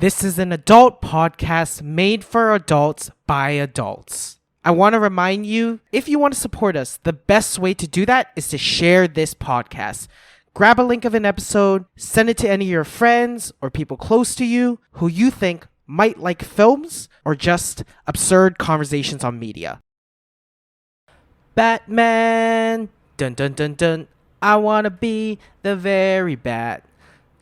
This is an adult podcast made for adults by adults. I want to remind you, if you want to support us, the best way to do that is to share this podcast. Grab a link of an episode, send it to any of your friends or people close to you who you think might like films or just absurd conversations on media. Batman! Dun dun dun dun. I wanna be the very bat.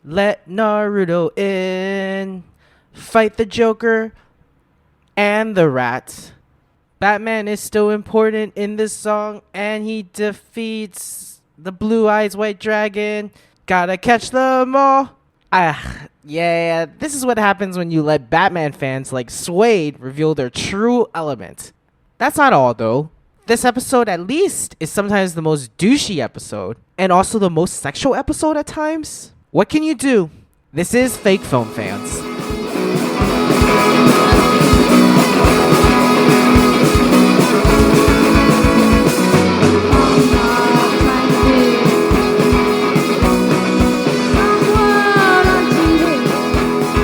Let Naruto in. Fight the Joker and the rat. Batman is still important in this song, and he defeats the Blue Eyes White Dragon. Gotta catch them all. Yeah, this is what happens when you let Batman fans like Swade reveal their true element. That's not all, though. This episode, at least, is sometimes the most douchey episode, and also the most sexual episode at times. What can you do? This is Fake Film Fans.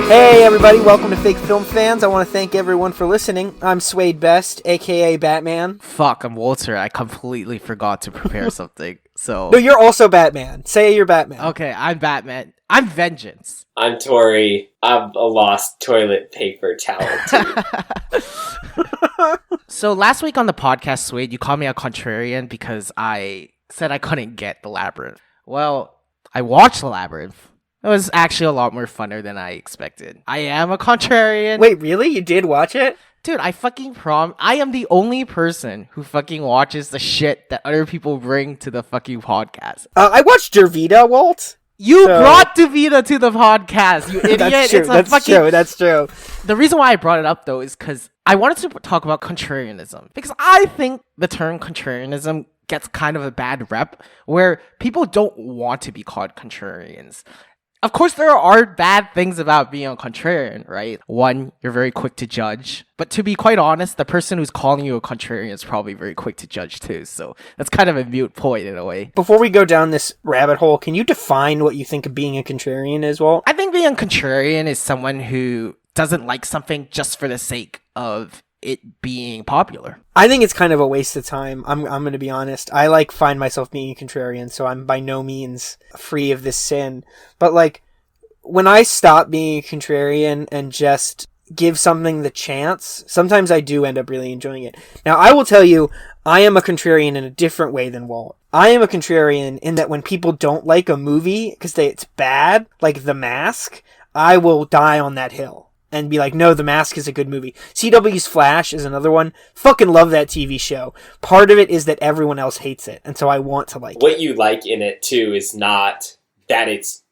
Hey everybody, welcome to Fake Film Fans. I want to thank everyone for listening. I'm Swade Best, aka Batman. Fuck, I'm Walter. I completely forgot to prepare something. So No, you're also Batman. Say you're Batman. Okay, I'm Batman. I'm Vengeance. I'm Tori. I'm a lost toilet paper towel too. So last week on the podcast, Swade, you called me a contrarian because I said I couldn't get The Labyrinth. Well, I watched The Labyrinth. It was actually a lot more funner than I expected. I am a contrarian. Wait, really? You did watch it? Dude, I am the only person who fucking watches the shit that other people bring to the fucking podcast. I watched Dervita, Walt. You brought Davida to the podcast, you idiot. That's true. The reason why I brought it up, though, is because I wanted to talk about contrarianism. Because I think the term contrarianism gets kind of a bad rep, where people don't want to be called contrarians. Of course, there are bad things about being a contrarian, right? One, you're very quick to judge. But to be quite honest, the person who's calling you a contrarian is probably very quick to judge too. So that's kind of a moot point in a way. Before we go down this rabbit hole, can you define what you think of being a contrarian is, Walt? I think being a contrarian is someone who doesn't like something just for the sake of it being popular. I think it's kind of a waste of time. I'm going to be honest. I find myself being a contrarian, so I'm by no means free of this sin. But when I stop being a contrarian and just give something the chance, sometimes I do end up really enjoying it. Now, I will tell you, I am a contrarian in a different way than Walt. I am a contrarian in that when people don't like a movie because it's bad, like The Mask, I will die on that hill and be like, no, The Mask is a good movie. CW's Flash is another one. Fucking love that TV show. Part of it is that everyone else hates it, and so I want to like it. What you like in it, too, is not that it's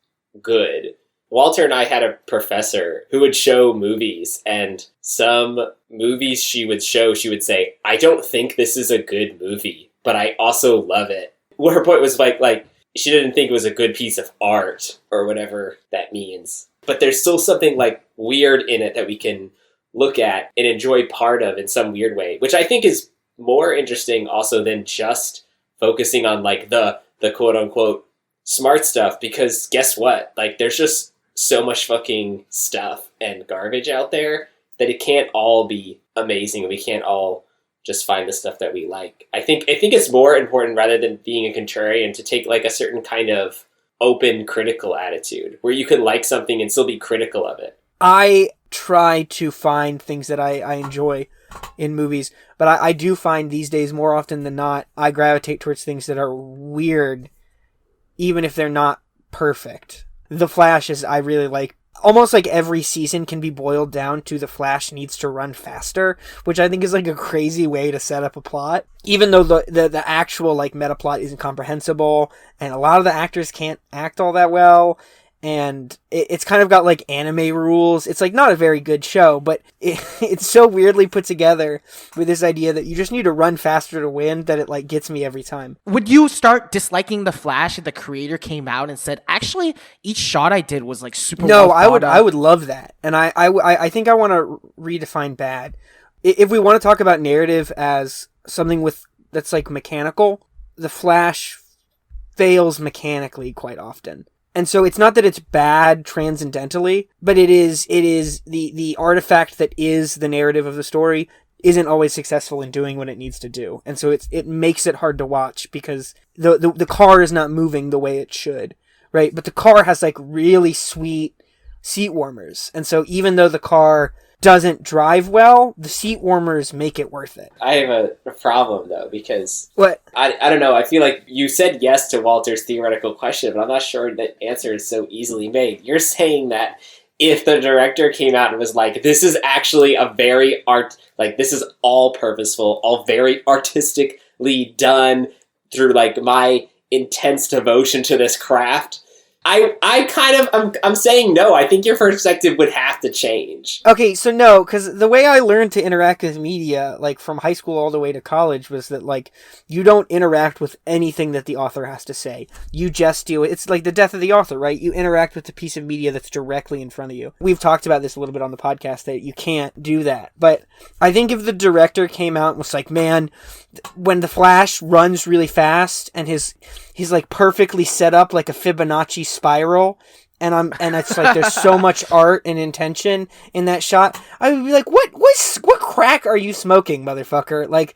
good. Walter and I had a professor who would show movies, and some movies she would say, I don't think this is a good movie, but I also love it. Her point was like she didn't think it was a good piece of art, or whatever that means. But there's still something weird in it that we can look at and enjoy part of in some weird way, which I think is more interesting also than just focusing on the quote unquote smart stuff, because guess what? There's just so much fucking stuff and garbage out there that it can't all be amazing. We can't all just find the stuff that we like. I think it's more important, rather than being a contrarian, to take a certain kind of open critical attitude where you can like something and still be critical of it. I try to find things that I enjoy in movies, but I do find these days, more often than not, I gravitate towards things that are weird, even if they're not perfect. The Flash I really like. Almost every season can be boiled down to the Flash needs to run faster, which I think is a crazy way to set up a plot. Even though the actual meta plot isn't comprehensible, and a lot of the actors can't act all that well, and it's kind of got anime rules. It's not a very good show, but it's so weirdly put together with this idea that you just need to run faster to win that it gets me every time. Would you start disliking The Flash if the creator came out and said, actually, each shot I did was super No, well I would love that. And I think I want to redefine bad. If we want to talk about narrative as something that's mechanical, The Flash fails mechanically quite often. And so it's not that it's bad transcendentally, but it is the artifact that is the narrative of the story isn't always successful in doing what it needs to do. And so it makes it hard to watch because the car is not moving the way it should, right? But the car has like really sweet seat warmers. And so even though the car doesn't drive well, the seat warmers make it worth it. I have a problem though, because What? I don't know, I feel like you said yes to Walter's theoretical question, but I'm not sure that answer is so easily made. You're saying that if the director came out and was like, this is actually a very this is all purposeful, all very artistically done through like my intense devotion to this craft, I'm saying no. I think your perspective would have to change. Okay, so no, because the way I learned to interact with media, like from high school all the way to college, was that like you don't interact with anything that the author has to say. You just do it. It's like the death of the author, right? You interact with the piece of media that's directly in front of you. We've talked about this a little bit on the podcast that you can't do that. But I think if the director came out and was like, man, when the Flash runs really fast and he's like perfectly set up like a Fibonacci spiral, and it's like there's so much art and intention in that shot, I would be like, what crack are you smoking, motherfucker? Like,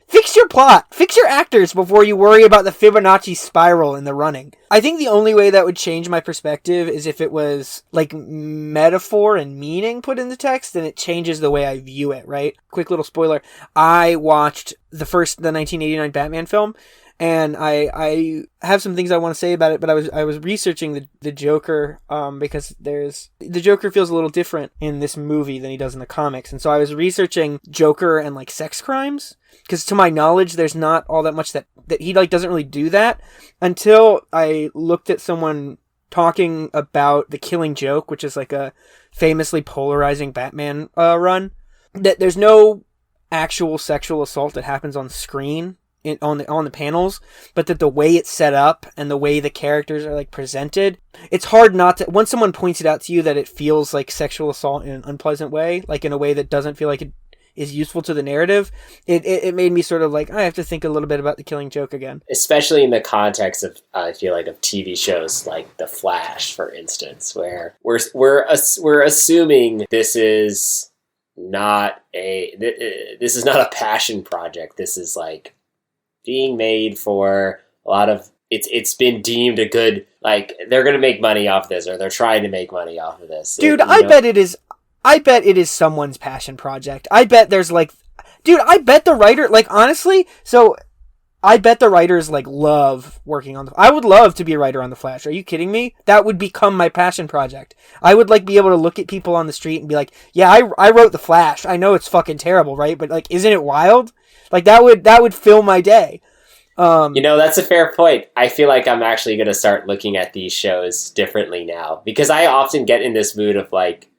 fix your plot, fix your actors before you worry about the Fibonacci spiral in the running. I think the only way that would change my perspective is if it was like metaphor and meaning put in the text, and it changes the way I view it, right? Quick little spoiler. I watched the 1989 Batman film, and I have some things I want to say about it, but I was researching the Joker, because the Joker feels a little different in this movie than he does in the comics. And so I was researching Joker and like sex crimes, because to my knowledge, there's not all that much that he like doesn't really do that, until I looked at someone talking about The Killing Joke, which is like a famously polarizing Batman run, that there's no actual sexual assault that happens on screen on the panels, but that the way it's set up and the way the characters are like presented, it's hard not to, once someone points it out to you that it feels like sexual assault in an unpleasant way, like in a way that doesn't feel like it is useful to the narrative, it made me sort of like, I have to think a little bit about The Killing Joke again. Especially in the context of, I feel like, of TV shows like The Flash, for instance, where we're assuming this is not a passion project. This is like being made for a lot of, it's been deemed a good, like, they're gonna make money off this, or they're trying to make money off of this. Dude, I bet it is someone's passion project. I bet there's like, dude, I bet the writer, like, honestly, so I bet the writers like love working on I would love to be a writer on The Flash. Are you kidding me? That would become my passion project. I would like be able to look at people on the street and be like, yeah, I wrote The Flash. I know it's fucking terrible, right? But like, isn't it wild? Like, that would fill my day. That's a fair point. I feel like I'm actually going to start looking at these shows differently now, because I often get in this mood of like,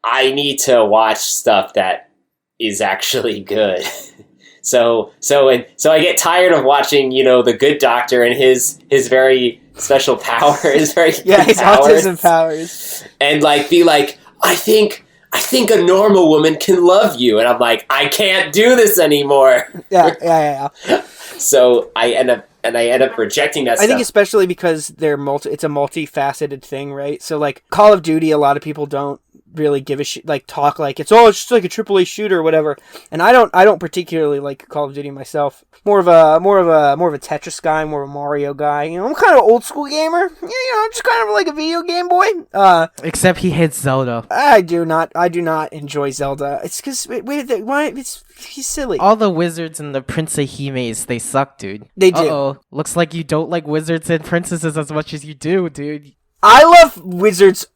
I need to watch stuff that is actually good. So I get tired of watching, The Good Doctor and his very special power, his very his autism powers, and like be like, I think a normal woman can love you, and I'm like, I can't do this anymore. Yeah. So I end up rejecting that stuff. I think especially because it's a multifaceted thing, right? So like Call of Duty, a lot of people don't really give a shit, like talk like it's just like a AAA shooter or whatever. And I don't particularly like Call of Duty myself. More of a Tetris guy, more of a Mario guy. I'm kind of an old school gamer. Just kind of like a video game boy. Except he hates Zelda. I do not enjoy Zelda. It's because he's silly. All the wizards and the Prince Himes, they suck, dude. They do. Uh-oh. Looks like you don't like wizards and princesses as much as you do, dude. I love wizards.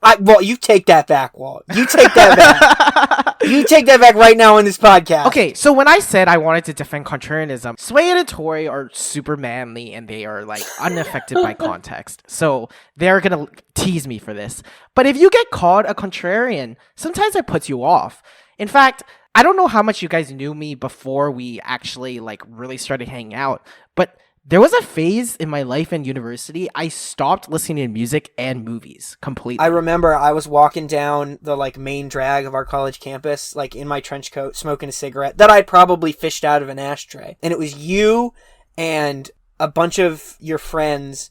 You take that back, Walt. You take that back. You take that back right now in this podcast. Okay, so when I said I wanted to defend contrarianism, Swade and Tori are super manly and they are like unaffected by context. So they're gonna tease me for this. But if you get called a contrarian, sometimes it puts you off. In fact, I don't know how much you guys knew me before we actually like really started hanging out, but there was a phase in my life in university, I stopped listening to music and movies completely. I remember I was walking down the like main drag of our college campus, like in my trench coat, smoking a cigarette that I'd probably fished out of an ashtray. And it was you and a bunch of your friends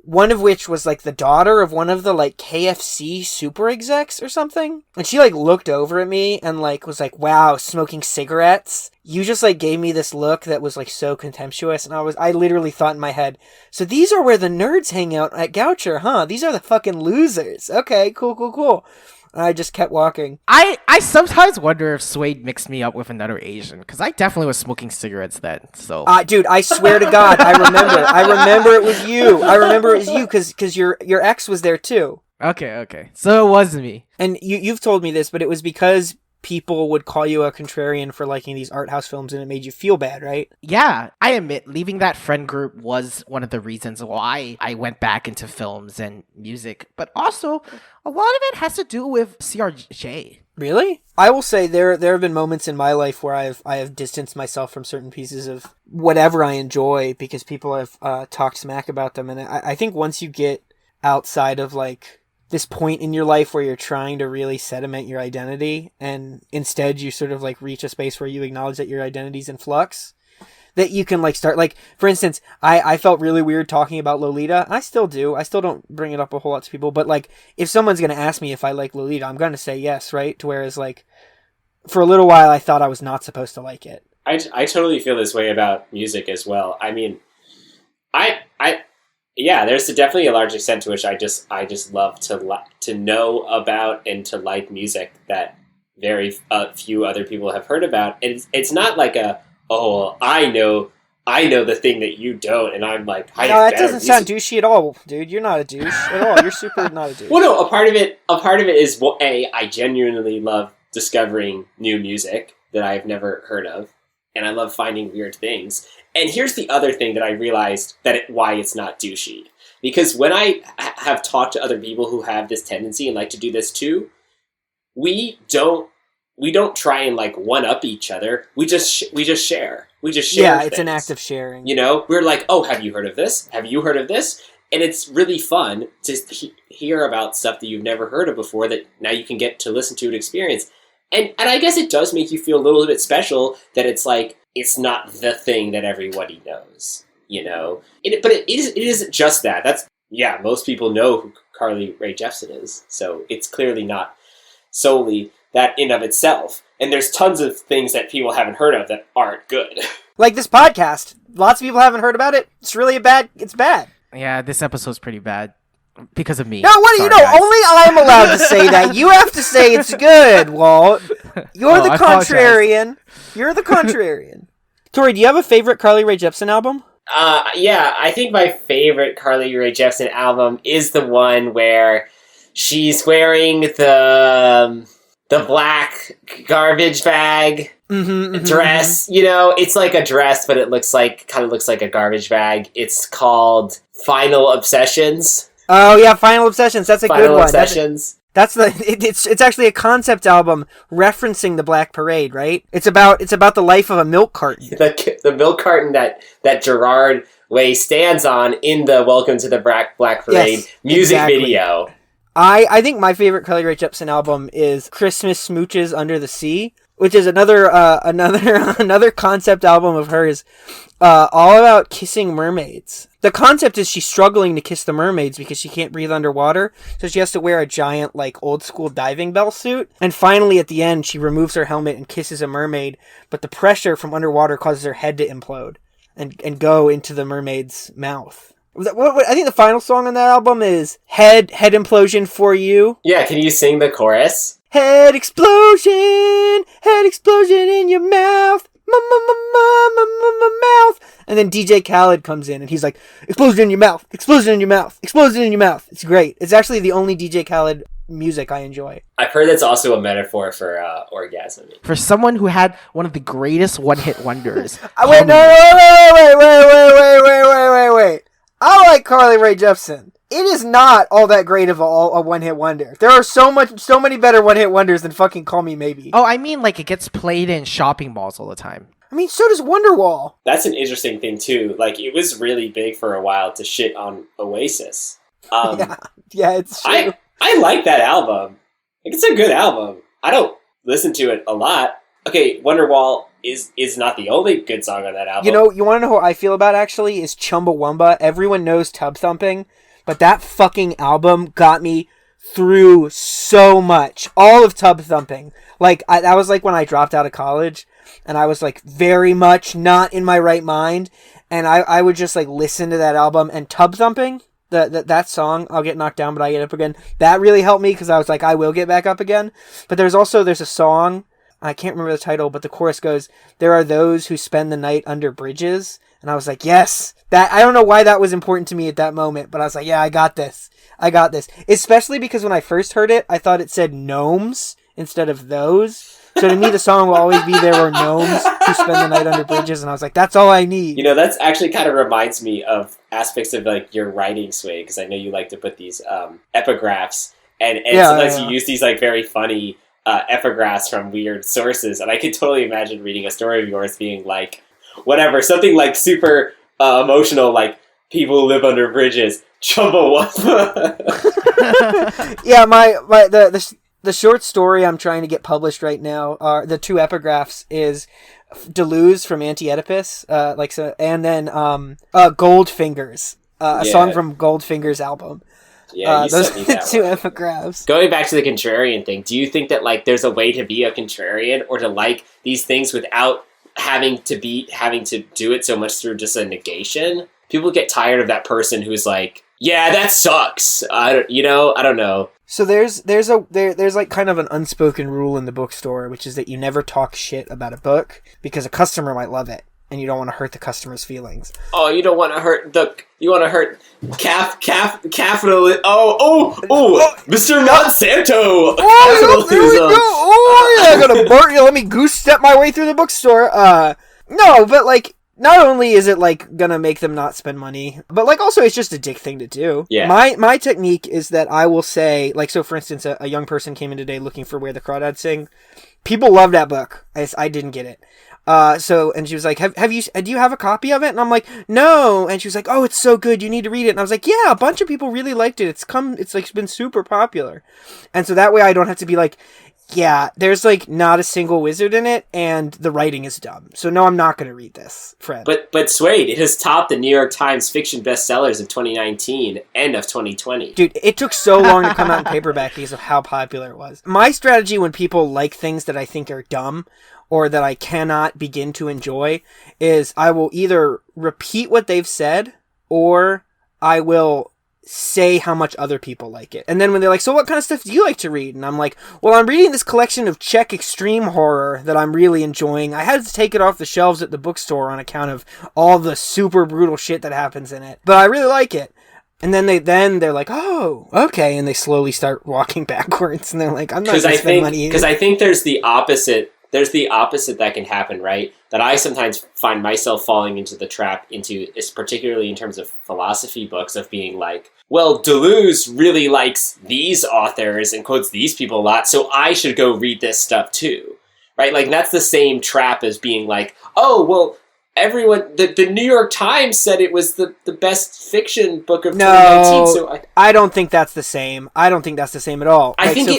one of which was like the daughter of one of the like KFC super execs or something. And she like looked over at me and like was like, wow, smoking cigarettes. You just like gave me this look that was like so contemptuous. And I literally thought in my head, so these are where the nerds hang out at Goucher, huh? These are the fucking losers. Okay, cool. And I just kept walking. I sometimes wonder if Swade mixed me up with another Asian, because I definitely was smoking cigarettes then. So, dude, I swear to God, I remember it was you. I remember it was you because your ex was there too. Okay. So it was me. And you've told me this, but it was because people would call you a contrarian for liking these art house films, and it made you feel bad, right? Yeah, I admit leaving that friend group was one of the reasons why I went back into films and music, but also a lot of it has to do with CRJ. Really? I will say there have been moments in my life where I have distanced myself from certain pieces of whatever I enjoy because people have talked smack about them, and I think once you get outside of like this point in your life where you're trying to really sediment your identity, and instead you sort of like reach a space where you acknowledge that your identity's in flux, that you can like start, like, for instance, I felt really weird talking about Lolita. I still do. I still don't bring it up a whole lot to people, but like, if someone's going to ask me if I like Lolita, I'm going to say yes, right? To whereas like, for a little while I thought I was not supposed to like it. I totally feel this way about music as well. I mean, yeah, there's definitely a large extent to which I just love to know about and to like music that very few other people have heard about. It's not like I know the thing that you don't, and I'm like, no, that doesn't sound douchey at all, dude. You're not a douche at all. You're super not a douche. Well, no, a part of it is, well, I genuinely love discovering new music that I've never heard of, and I love finding weird things. And here's the other thing that I realized why it's not douchey. Because when I have talked to other people who have this tendency and like to do this too, we don't try and like one up each other. We just share. We just share. Yeah, it's things. an act of sharing. You know, we're like, oh, have you heard of this? Have you heard of this? And it's really fun to hear about stuff that you've never heard of before that now you can get to listen to and experience. And I guess it does make you feel a little bit special that it's like, it's not the thing that everybody knows, you know? But it isn't just that. Most people know who Carly Rae Jepsen is, so it's clearly not solely that in of itself. And there's tons of things that people haven't heard of that aren't good. Like this podcast. Lots of people haven't heard about it. It's really it's bad. Yeah, this episode's pretty bad. Because of me. No, what do you know? Guys. Only I'm allowed to say that. You have to say it's good, Walt. You're the contrarian. You're the contrarian. Tori, do you have a favorite Carly Rae Jepsen album? Yeah, I think my favorite Carly Rae Jepsen album is the one where she's wearing the black garbage bag dress. You know, it's like a dress, but it kind of looks like a garbage bag. It's called Final Obsessions. Oh yeah, Final Obsessions. That's a good one. Obsessions. It's actually a concept album referencing the Black Parade, right? It's about the life of a milk carton. The milk carton that Gerard Way stands on in the Welcome to the Black Parade music video. I think my favorite Carly Rae Jepsen album is Christmas Smooches Under the Sea, which is another concept album of hers, all about kissing mermaids. The concept is she's struggling to kiss the mermaids because she can't breathe underwater, so she has to wear a giant, like, old-school diving bell suit. And finally, at the end, she removes her helmet and kisses a mermaid, but the pressure from underwater causes her head to implode and go into the mermaid's mouth. I think the final song on that album is Head Implosion for You. Yeah, can you sing the chorus? Head explosion in your mouth, mouth. And then DJ Khaled comes in and he's like, explosion in your mouth, explosion in your mouth, explosion in your mouth. It's great. It's actually the only DJ Khaled music I enjoy. I've heard that's also a metaphor for orgasm. For someone who had one of the greatest one-hit wonders. Wait. I like Carly Rae Jepsen. It is not all that great of a one-hit wonder. There are so many better one-hit wonders than fucking Call Me Maybe. Oh, I mean, like, it gets played in shopping malls all the time. I mean, so does Wonderwall. That's an interesting thing, too. Like, it was really big for a while to shit on Oasis. Yeah, it's true. I like that album. Like, it's a good album. I don't listen to it a lot. Okay, Wonderwall is not the only good song on that album. You know, you want to know how I feel about, actually, is Chumbawamba. Everyone knows Tub Thumping, but that fucking album got me through so much. All of Tub Thumping. Like, that was like when I dropped out of college, and I was like very much not in my right mind, and I would just like listen to that album. And Tub Thumping, that song, I'll get knocked down but I get up again, that really helped me, because I was like, I will get back up again. But there's a song, I can't remember the title, but the chorus goes, there are those who spend the night under bridges. And I was like, yes, that, I don't know why that was important to me at that moment, but I was like, yeah, I got this. Especially because when I first heard it, I thought it said gnomes instead of those. So to me, the song will always be there are gnomes who spend the night under bridges. And I was like, that's all I need. You know, that's actually kind of reminds me of aspects of like your writing, Swade, because I know you like to put these epigraphs. And sometimes you use these like very funny epigraphs from weird sources. And I could totally imagine reading a story of yours being like, whatever, something like super emotional, like people who live under bridges, Chumbawamba. Yeah, the short story I'm trying to get published right now, are the two epigraphs, is Deleuze from Anti-Oedipus, and then Goldfingers, a song from Goldfinger's album. Yeah, those are the two epigraphs. Going back to the contrarian thing, do you think that like there's a way to be a contrarian or to like these things without having to do it so much through just a negation? People get tired of that person who's like, yeah, that sucks. I don't know. So there's like kind of an unspoken rule in the bookstore, which is that you never talk shit about a book because a customer might love it, and you don't want to hurt the customer's feelings. Oh, you don't want to hurt you want to hurt capital. Mr. Monsanto. Oh, here we go. Oh yeah, I got a let me goose step my way through the bookstore. No, but like, not only is it like gonna make them not spend money, but like also it's just a dick thing to do. Yeah. My technique is that I will say, like, so for instance, a young person came in today looking for Where the Crawdads Sing. People love that book. I didn't get it. And she was like, do you have a copy of it? And I'm like, no. And she was like, oh, it's so good, you need to read it. And I was like, yeah, a bunch of people really liked it. It's like been super popular. And so that way I don't have to be like, yeah, there's like not a single wizard in it, and the writing is dumb. So no, I'm not going to read this, Fred. But Swade, it has topped the New York Times fiction bestsellers of 2019 and of 2020. Dude, it took so long to come out in paperback because of how popular it was. My strategy when people like things that I think are dumb or that I cannot begin to enjoy is I will either repeat what they've said or I will say how much other people like it. And then when they're like, so what kind of stuff do you like to read? And I'm like, well, I'm reading this collection of Czech extreme horror that I'm really enjoying. I had to take it off the shelves at the bookstore on account of all the super brutal shit that happens in it. But I really like it. And then they're like, oh, okay. And they slowly start walking backwards. And they're like, I'm not going to spend money. Because I think there's the opposite. There's the opposite that can happen, right? That I sometimes find myself falling into the trap is particularly in terms of philosophy books, of being like, well, Deleuze really likes these authors and quotes these people a lot, so I should go read this stuff too, right? Like, that's the same trap as being like, oh, well, everyone, the New York Times said it was the best fiction book of 2019, so I don't think that's the same. I don't think that's the same at all. I think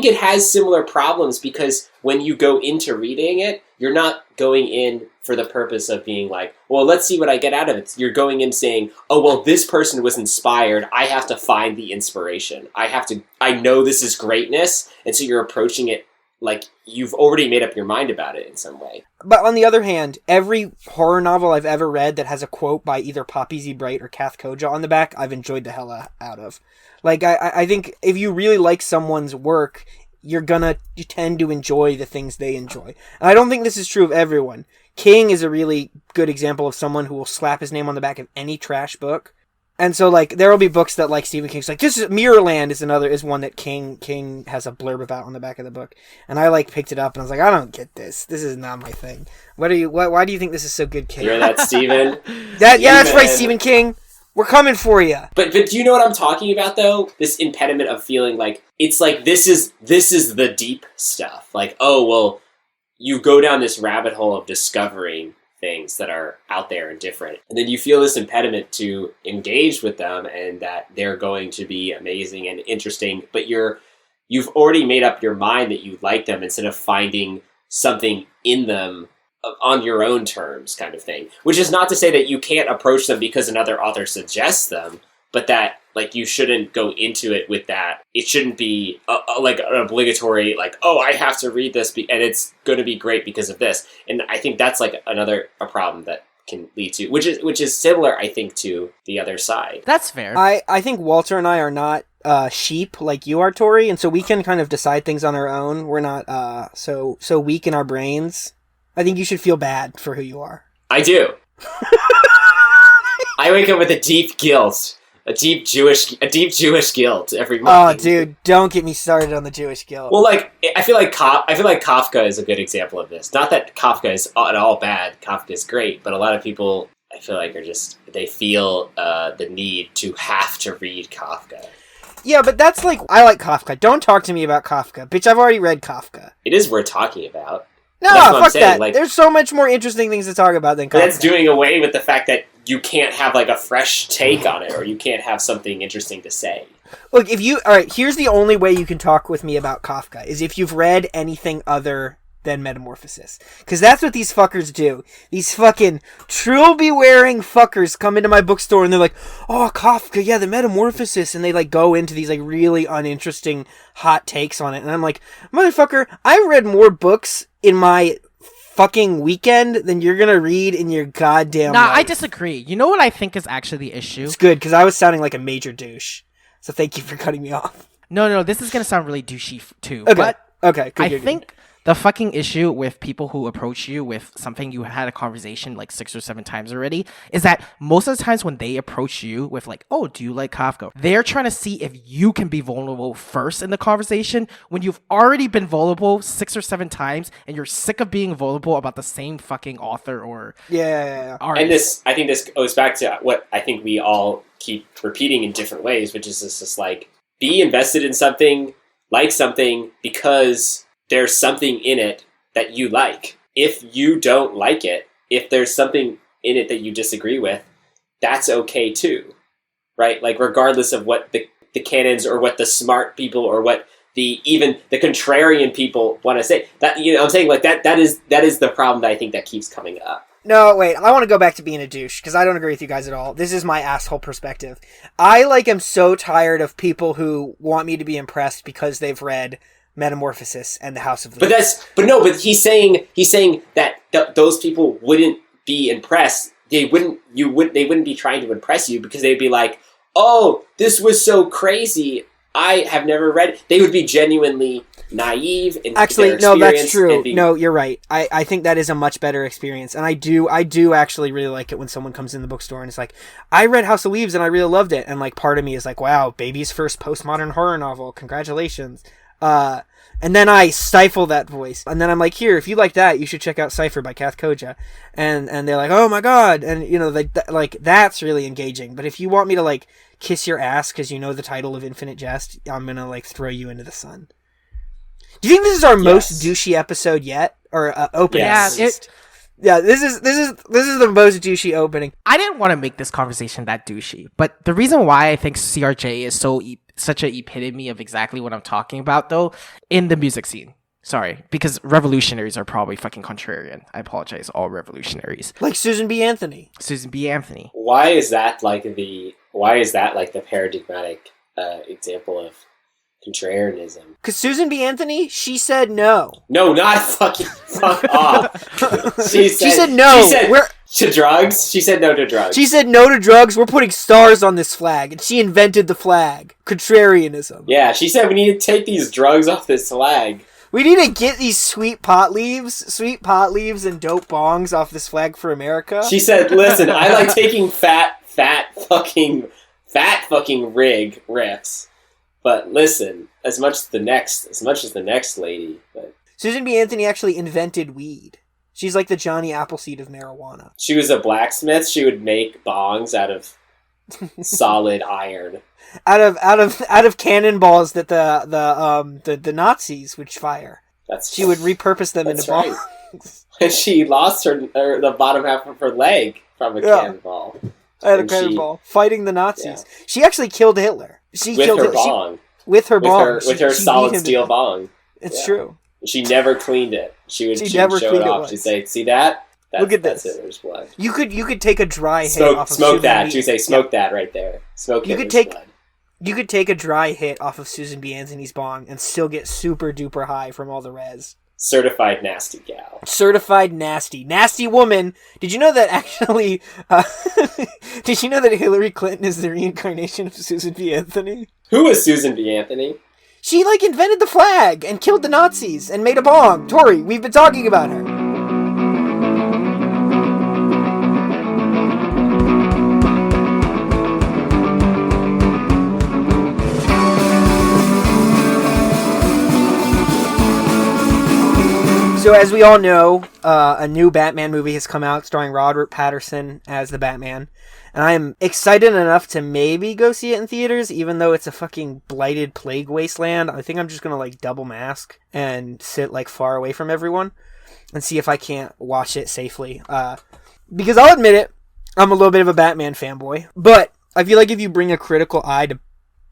it has similar problems, because when you go into reading it, you're not going in for the purpose of being like, well, let's see what I get out of it. You're going in saying, oh, well, this person was inspired. I have to find the inspiration. I know this is greatness. And so you're approaching it like you've already made up your mind about it in some way. But on the other hand, every horror novel I've ever read that has a quote by either Poppy Z. Bright or Kath Koja on the back, I've enjoyed the hell out of. Like, I think if you really like someone's work, you tend to enjoy the things they enjoy. And I don't think this is true of everyone. King is a really good example of someone who will slap his name on the back of any trash book. And so, like, there will be books that, like, Stephen King's like, this is Mirrorland is one that King has a blurb about on the back of the book. And I, like, picked it up and I was like, I don't get this. This is not my thing. Why do you think this is so good, King? You're that Stephen? That's right, Stephen King. We're coming for you. But do you know what I'm talking about, though? This impediment of feeling like, it's like, this is the deep stuff. Like, oh, well, you go down this rabbit hole of discovering things that are out there and different. And then you feel this impediment to engage with them and that they're going to be amazing and interesting, but you've already made up your mind that you like them instead of finding something in them on your own terms, kind of thing. Which is not to say that you can't approach them because another author suggests them, but that, Like, you shouldn't go into it with that. It shouldn't be like an obligatory, like, oh, I have to read this and it's going to be great because of this. And I think that's like a problem that can lead to, which is similar, I think, to the other side. That's fair. I think Walter and I are not sheep like you are, Tori, and so we can kind of decide things on our own. We're not so weak in our brains. I think you should feel bad for who you are. I do. I wake up with a deep guilt. A deep Jewish guilt every morning. Oh, dude, don't get me started on the Jewish guilt. Well, like, I feel like Kafka is a good example of this. Not that Kafka is at all bad. Kafka is great, but a lot of people, I feel like, they feel the need to have to read Kafka. Yeah, but that's like, I like Kafka. Don't talk to me about Kafka. Bitch, I've already read Kafka. It is worth talking about. No, fuck that. Like, there's so much more interesting things to talk about than Kafka. That's doing away with the fact that you can't have, like, a fresh take on it, or you can't have something interesting to say. Look, alright, here's the only way you can talk with me about Kafka, is if you've read anything other than Metamorphosis. Because that's what these fuckers do. These fucking trilby-wearing fuckers come into my bookstore and they're like, oh, Kafka, yeah, the Metamorphosis, and they, like, go into these, like, really uninteresting hot takes on it. And I'm like, motherfucker, I read more books in my fucking weekend than you're gonna read in your goddamn life. I disagree. You know what I think is actually the issue? It's good, because I was sounding like a major douche. So thank you for cutting me off. No, this is gonna sound really douchey too. Okay, but okay. Good, I think the fucking issue with people who approach you with something you had a conversation like 6 or 7 times already is that most of the times when they approach you with like, oh, do you like Kafka? They're trying to see if you can be vulnerable first in the conversation when you've already been vulnerable 6 or 7 times and you're sick of being vulnerable about the same fucking author or artist. And I think this goes back to what I think we all keep repeating in different ways, which is just like, be invested in something, like something, because there's something in it that you like. If you don't like it, if there's something in it that you disagree with, that's okay too, right? Like, regardless of what the canons or what the smart people or what even the contrarian people want to say. That, you know, I'm saying, like, that is the problem that I think that keeps coming up. No, wait, I want to go back to being a douche, because I don't agree with you guys at all. This is my asshole perspective. I, like, am so tired of people who want me to be impressed because they've read Metamorphosis and the House of Leaves. But he's saying that those people wouldn't be impressed. They wouldn't be trying to impress you because they'd be like, oh, this was so crazy. I have never read. They would be genuinely naive in actually, their no, experience. that's true. No, you're right. I think that is a much better experience, and I do actually really like it when someone comes in the bookstore and it's like, I read House of Leaves and I really loved it, and like part of me is like, wow, baby's first postmodern horror novel, congratulations. And then I stifle that voice, and then I'm like, here, if you like that, you should check out Cypher by Kath Koja, and they're like, oh my god, and you know, like that's really engaging. But if you want me to like kiss your ass because you know the title of Infinite Jest, I'm gonna like throw you into the sun. Do you think this is our most douchey episode yet, or opening? Yeah, this is the most douchey opening. I didn't want to make this conversation that douchey, but the reason why I think CRJ is such an epitome of exactly what I'm talking about, though, in the music scene. Sorry, because revolutionaries are probably fucking contrarian. I apologize, all revolutionaries. Like Susan B. Anthony. Why is that like the paradigmatic example of contrarianism? Because Susan B. Anthony, she said no. No, not fuck off. She said no. She said to drugs. She said no to drugs. She said no to drugs. We're putting stars on this flag, and she invented the flag. Contrarianism. Yeah, she said we need to take these drugs off this flag. We need to get these sweet pot leaves and dope bongs off this flag for America. She said, listen, I like taking fat fucking rig riffs. But listen, as much as the next lady. But Susan B. Anthony actually invented weed. She's like the Johnny Appleseed of marijuana. She was a blacksmith. She would make bongs out of solid iron. Out of cannonballs that the Nazis would fire. She would repurpose them into bongs. And she lost the bottom half of her leg from a cannonball. I had a cannonball fighting the Nazis. Yeah. She actually killed Hitler. With her bong. With her bong. With her solid steel bong. It's true. She never cleaned it. She would show it off. She'd say, "See that? Look at this. Hitler's blood." You could take a dry hair off of smoke that. She'd say, "Smoke that right there. Smoke Hitler's blood." You could take a dry hit off of Susan B. Anthony's bong and still get super duper high from all the res. Certified nasty gal. Certified nasty. Nasty woman. Did you know that actually... did you know that Hillary Clinton is the reincarnation of Susan B. Anthony? Who was Susan B. Anthony? She, invented the flag and killed the Nazis and made a bong. Tori, we've been talking about her. So as we all know, a new Batman movie has come out starring Robert Pattinson as the Batman. And I am excited enough to maybe go see it in theaters, even though it's a fucking blighted plague wasteland. I think I'm just going to double mask and sit far away from everyone and see if I can't watch it safely. Because I'll admit it, I'm a little bit of a Batman fanboy. But I feel like if you bring a critical eye to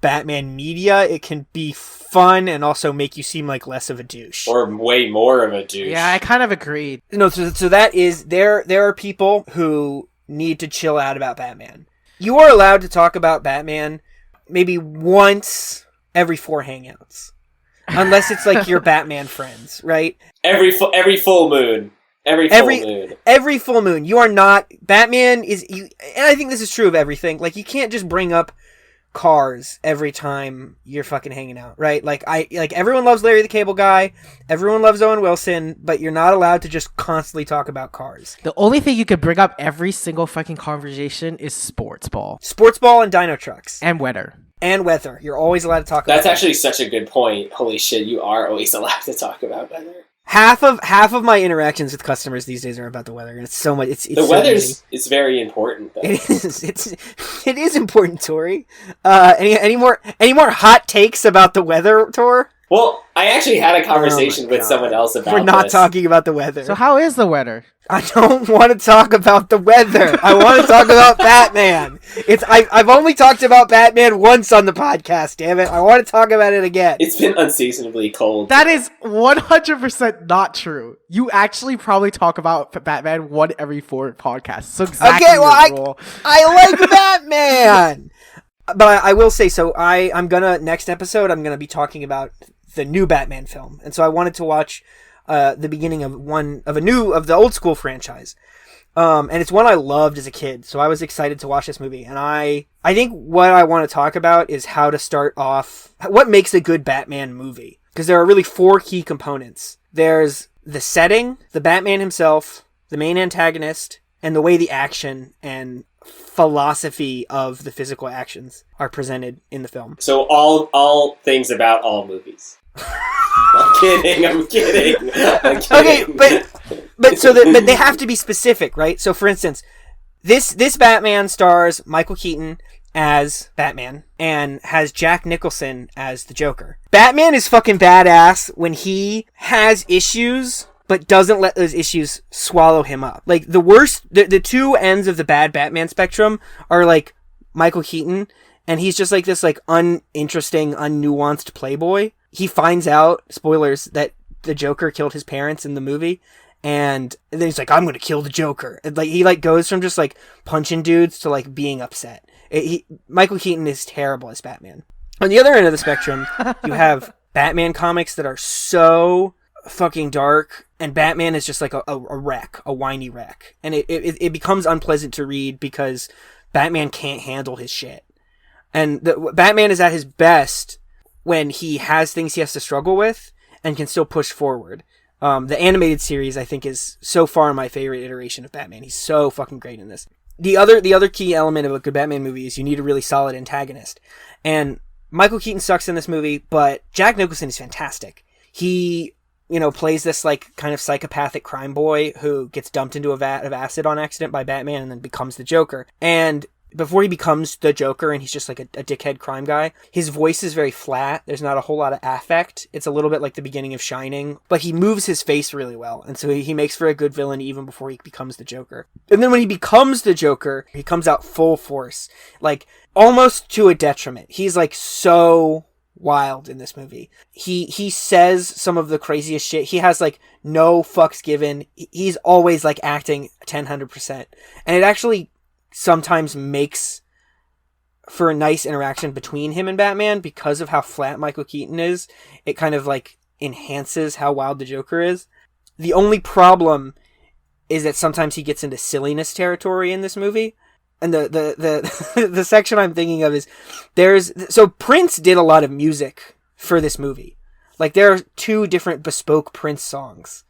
Batman media, it can be fun and also make you seem like less of a douche. Or way more of a douche. Yeah, I kind of agreed. No, so that is, there are people who need to chill out about Batman. You are allowed to talk about Batman maybe once every 4 hangouts. Unless it's your Batman friends, right? Every full moon. Every full moon. You are not... Batman is... and I think this is true of everything. You can't just bring up Cars every time you're fucking hanging out, right? Everyone loves Larry the Cable Guy, everyone loves Owen Wilson, but you're not allowed to just constantly talk about cars. The only thing you could bring up every single fucking conversation is sports ball And Dino Trucks. and weather. You're always allowed to talk about That's actually such a good point. Holy shit, you are always allowed to talk about weather. Half of my interactions with customers these days are about the weather, and it's so much. It's the so weather easy. is very important, though. It is. It is important, Tori. Any more hot takes about the weather, Tor? Well, I actually had a conversation with someone else about We're not this. talking about the weather. So how is the weather? I don't want to talk about the weather. I want to talk about Batman. I've only talked about Batman once on the podcast, damn it. I want to talk about it again. It's been unseasonably cold. That is 100% not true. You actually probably talk about Batman one every 4 podcasts. So exactly okay, well, your rule. I like Batman! But I will say, so next episode, I'm gonna be talking about the new Batman film. And so I wanted to watch the beginning of the old school franchise. And it's one I loved as a kid, so I was excited to watch this movie. And I think what I want to talk about is how to start off, what makes a good Batman movie. Because there are really 4 key components. There's the setting, the Batman himself, the main antagonist, and the way the action and philosophy of the physical actions are presented in the film. So all things about all movies. I'm kidding. Okay, but they have to be specific, right? So for instance, this Batman stars Michael Keaton as Batman and has Jack Nicholson as the Joker. Batman is fucking badass when he has issues but doesn't let those issues swallow him up. The 2 ends of the bad Batman spectrum are Michael Keaton, and he's just this uninteresting, unnuanced playboy. He finds out, spoilers, that the Joker killed his parents in the movie, and then he's I'm gonna kill the Joker. And, he goes from just punching dudes to being upset. Michael Keaton is terrible as Batman. On the other end of the spectrum, you have Batman comics that are so fucking dark, and Batman is just a wreck, a whiny wreck, and it becomes unpleasant to read because Batman can't handle his shit. And Batman is at his best when he has things he has to struggle with and can still push forward. The animated series, I think, is so far my favorite iteration of Batman. He's so fucking great in this. The other key element of a good Batman movie is you need a really solid antagonist. And Michael Keaton sucks in this movie, but Jack Nicholson is fantastic. He, plays this kind of psychopathic crime boy who gets dumped into a vat of acid on accident by Batman and then becomes the Joker. And before he becomes the Joker and he's just a dickhead crime guy, his voice is very flat. There's not a whole lot of affect. It's a little bit like the beginning of Shining, but he moves his face really well. And so he makes for a good villain even before he becomes the Joker. And then when he becomes the Joker, he comes out full force, almost to a detriment. He's so wild in this movie. He says some of the craziest shit. He has no fucks given. He's always acting 100%. And it actually sometimes makes for a nice interaction between him and Batman, because of how flat Michael Keaton is, it kind of like enhances how wild the Joker is. The only problem is that sometimes he gets into silliness territory in this movie. And the section I'm thinking of is so Prince did a lot of music for this movie. Like, there are 2 different bespoke Prince songs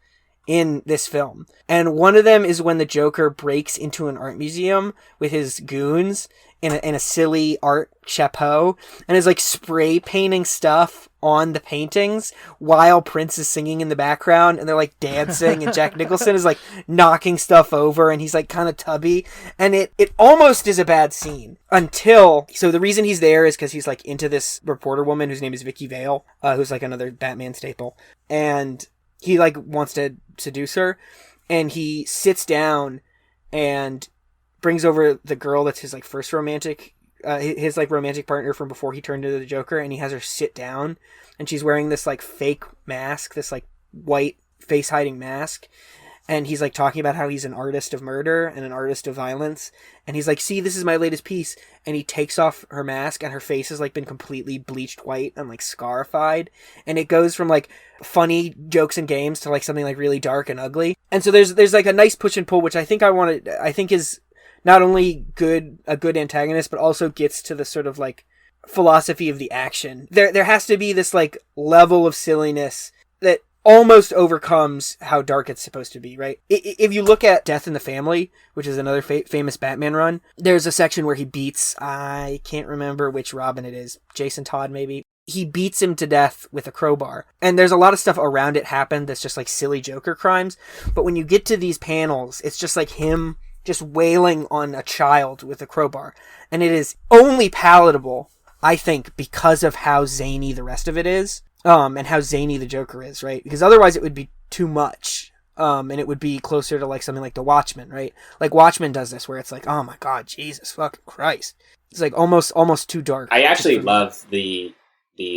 in this film. And one of them is when the Joker breaks into an art museum with his goons in a silly art chapeau and is like spray painting stuff on the paintings while Prince is singing in the background, and they're like dancing and Jack Nicholson is like knocking stuff over and he's like kind of tubby, and it almost is a bad scene until, so the reason he's there is because he's like into this reporter woman whose name is Vicky Vale, who's like another Batman staple, and he like wants to seduce her, and he sits down and brings over the girl that's his like first romantic partner from before he turned into the Joker, and he has her sit down, and she's wearing this like fake mask, this like white face hiding mask, and he's like talking about how he's an artist of murder and an artist of violence, and he's like, see, this is my latest piece, and he takes off her mask and her face has like been completely bleached white and like scarified, and it goes from like funny jokes and games to like something like really dark and ugly. And so there's like a nice push and pull, which I think is not only a good antagonist, but also gets to the sort of like philosophy of the action. There has to be this like level of silliness that almost overcomes how dark it's supposed to be, right? If you look at Death in the Family, which is another famous Batman run, there's a section where he beats, I can't remember which Robin it is, Jason Todd maybe. He beats him to death with a crowbar. And there's a lot of stuff around it happened that's just like silly Joker crimes. But when you get to these panels, it's just like him just wailing on a child with a crowbar. And it is only palatable, I think, because of how zany the rest of it is, and how zany the Joker is, right? Because otherwise it would be too much, and it would be closer to like something like The Watchmen, right? Like Watchmen does this, where it's like, oh my god, Jesus fucking Christ. It's like almost too dark. I actually love the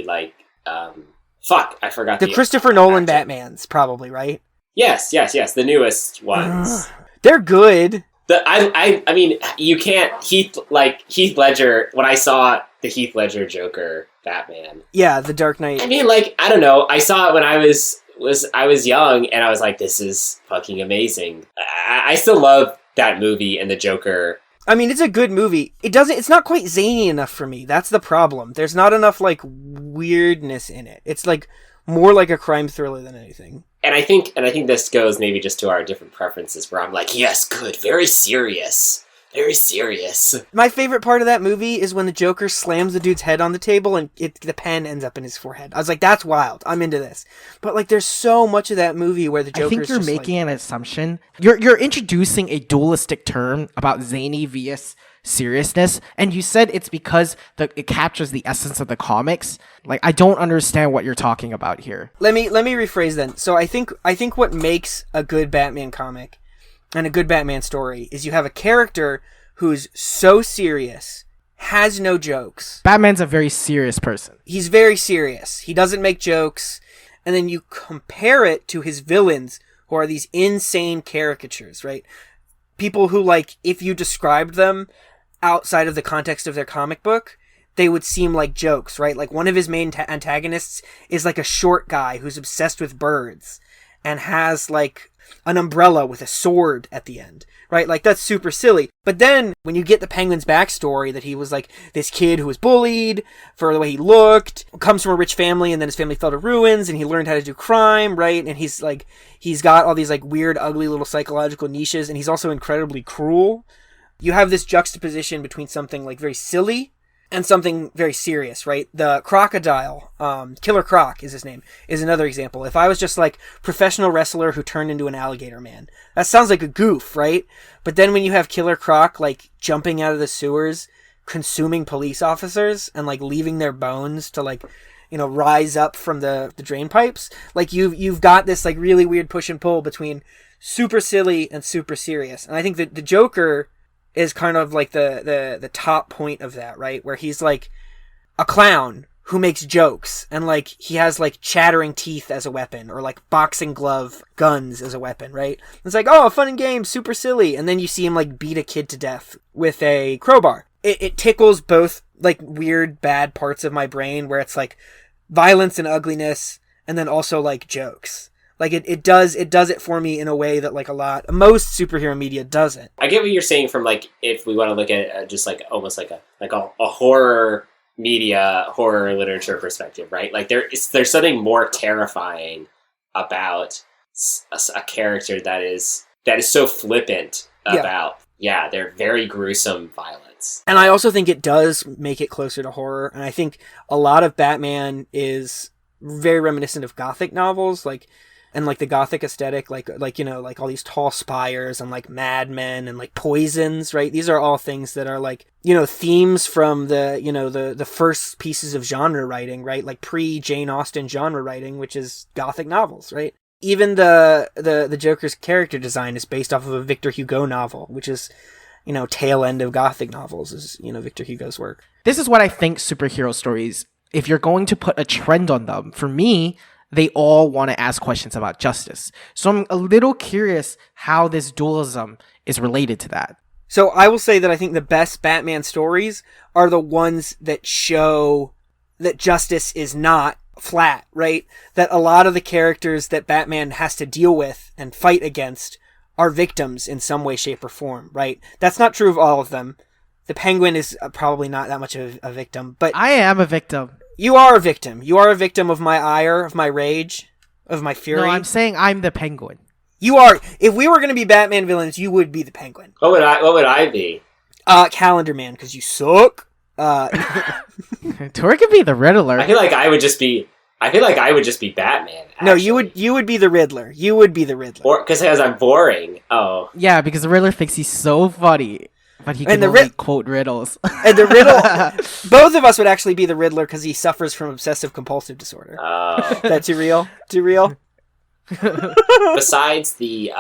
like, I forgot the Christopher Nolan Batmans, probably, right? Yes, the newest ones. They're good. I mean, you can't Heath Ledger. When I saw the Heath Ledger Joker Batman, yeah, The Dark Knight. I mean, like, I don't know. I saw it when I was young, and I was like, this is fucking amazing. I still love that movie and the Joker. I mean, it's a good movie. It's not quite zany enough for me. That's the problem. There's not enough like weirdness in it. It's like more like a crime thriller than anything. And I think this goes maybe just to our different preferences, where I'm like, yes, good, very serious. Very serious. My favorite part of that movie is when the Joker slams the dude's head on the table and the pen ends up in his forehead. I was like, that's wild. I'm into this. But like, there's so much of that movie where the Joker's I think you're making an assumption. You're introducing a dualistic term about zany vs seriousness, and you said it's because it captures the essence of the comics. Like, I don't understand what you're talking about here. Let me rephrase then. So I think what makes a good Batman comic and a good Batman story is you have a character who's so serious, has no jokes. Batman's a very serious person. He's very serious. He doesn't make jokes. And then you compare it to his villains, who are these insane caricatures, right? People who, like, if you described them outside of the context of their comic book, they would seem like jokes, right? Like, one of his main antagonists is like a short guy who's obsessed with birds and has like an umbrella with a sword at the end, right? Like, that's super silly. But then when you get the Penguin's backstory, that he was like this kid who was bullied for the way he looked, comes from a rich family, and then his family fell to ruins, and he learned how to do crime, right? And he's got all these like weird, ugly little psychological niches, and he's also incredibly cruel. You have this juxtaposition between something like very silly and something very serious, right? The crocodile, Killer Croc is his name, is another example. If I was just like professional wrestler who turned into an alligator man, that sounds like a goof, right? But then when you have Killer Croc like jumping out of the sewers, consuming police officers, and like leaving their bones to like, you know, rise up from the drain pipes, like you've got this like really weird push and pull between super silly and super serious. And I think that the Joker is kind of like the top point of that, right? Where he's like a clown who makes jokes, and like he has like chattering teeth as a weapon, or like boxing glove guns as a weapon, right? It's like, oh, fun and games, super silly. And then you see him like beat a kid to death with a crowbar. it tickles both like weird bad parts of my brain where it's like violence and ugliness, and then also like jokes. Like it does it for me in a way that like most superhero media doesn't. I get what you're saying from like, if we want to look at it just like almost like a horror media, horror literature perspective, right? Like there's something more terrifying about a character that is so flippant about their very gruesome violence. And I also think it does make it closer to horror. And I think a lot of Batman is very reminiscent of Gothic novels, and like the Gothic aesthetic, like all these tall spires and like madmen and like poisons, right? These are all things that are like, themes from the first pieces of genre writing, right? Like pre-Jane Austen genre writing, which is Gothic novels, right? Even the Joker's character design is based off of a Victor Hugo novel, which is, tail end of Gothic novels is, Victor Hugo's work. This is what I think superhero stories, if you're going to put a trend on them, for me, they all want to ask questions about justice. So I'm a little curious how this dualism is related to that. So I will say that I think the best Batman stories are the ones that show that justice is not flat, right? That a lot of the characters that Batman has to deal with and fight against are victims in some way, shape, or form, right? That's not true of all of them. The Penguin is probably not that much of a victim, but I am a victim. You are a victim. You are a victim of my ire, of my rage, of my fury. No, I'm saying I'm the Penguin. You are. If we were going to be Batman villains, you would be the Penguin. What would I be? Calendar Man, because you suck. Tor could be the Riddler. I feel like I would just be Batman. Actually. No, you would be the Riddler. You would be the Riddler. Or because I'm boring. Oh. Yeah, because the Riddler thinks he's so funny. But he can only quote riddles. And the riddle... both of us would actually be the Riddler because he suffers from obsessive-compulsive disorder. Oh. That too real? Too real? Besides the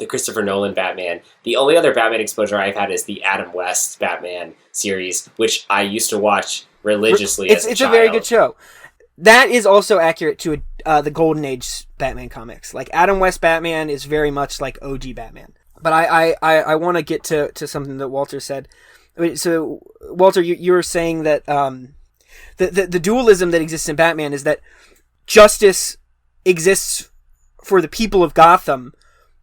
Christopher Nolan Batman, the only other Batman exposure I've had is the Adam West Batman series, which I used to watch religiously as a child. It's a very good show. That is also accurate to the Golden Age Batman comics. Like, Adam West Batman is very much like OG Batman. But I want to get to something that Walter said. So, Walter, you were saying that the dualism that exists in Batman is that justice exists for the people of Gotham,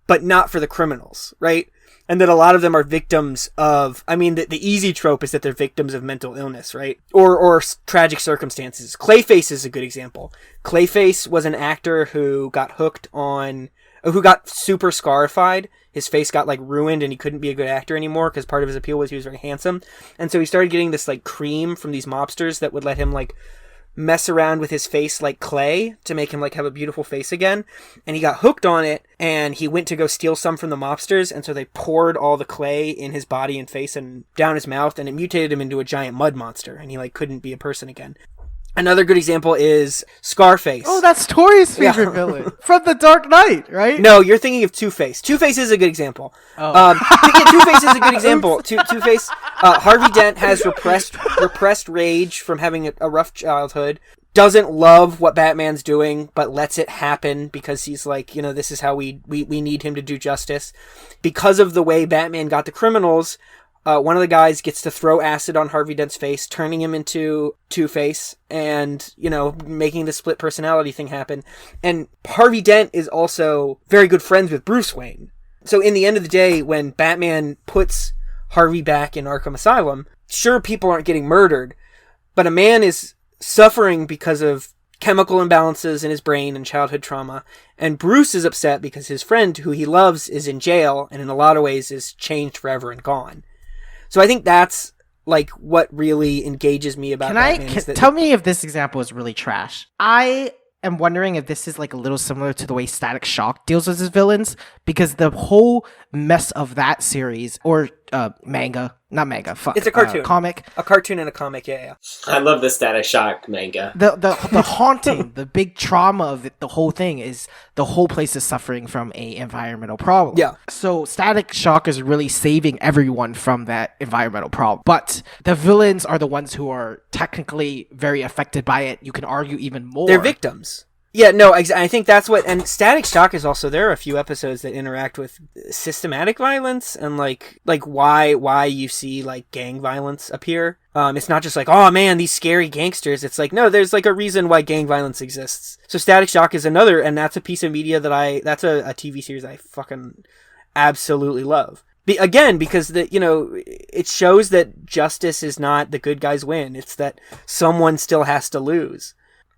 but not for the criminals, right? And that a lot of them are victims of... I mean, the easy trope is that they're victims of mental illness, right? Or tragic circumstances. Clayface is a good example. Clayface was an actor who got who got super scarified. His face got like ruined and he couldn't be a good actor anymore because part of his appeal was he was very handsome. And so he started getting this like cream from these mobsters that would let him like mess around with his face like clay to make him like have a beautiful face again. And he got hooked on it and he went to go steal some from the mobsters. And so they poured all the clay in his body and face and down his mouth and it mutated him into a giant mud monster. And he like couldn't be a person again. Another good example is Scarface. Oh, that's Tori's favorite villain from The Dark Knight, right? No, you're thinking of Two-Face. Two-Face is a good example. Oh. Two-Face is a good example. Two-Face. Harvey Dent has repressed rage from having a rough childhood. Doesn't love what Batman's doing, but lets it happen because he's like, this is how we need him to do justice. Because of the way Batman got the criminals, one of the guys gets to throw acid on Harvey Dent's face, turning him into Two-Face and, making the split personality thing happen. And Harvey Dent is also very good friends with Bruce Wayne. So in the end of the day, when Batman puts Harvey back in Arkham Asylum, sure, people aren't getting murdered, but a man is suffering because of chemical imbalances in his brain and childhood trauma. And Bruce is upset because his friend, who he loves, is in jail and in a lot of ways is changed forever and gone. So I think that's like what really engages me about Batman. Tell me if this example is really trash. I am wondering if this is like a little similar to the way Static Shock deals with his villains, because the whole mess of that series or it's a cartoon, comic, a cartoon and a comic. Yeah. I love the Static Shock manga. The haunting, the big trauma of it, the whole thing is the whole place is suffering from a environmental problem. Yeah. So Static Shock is really saving everyone from that environmental problem, but the villains are the ones who are technically very affected by it. You can argue even more. They're victims. Yeah, no, I think that's what, and Static Shock is also, there are a few episodes that interact with systematic violence and like why you see like gang violence appear. It's not just like, oh man, these scary gangsters. It's like, no, there's like a reason why gang violence exists. So Static Shock is another, and that's a piece of media that that's a TV series I fucking absolutely love. Again, because it shows that justice is not the good guys win. It's that someone still has to lose.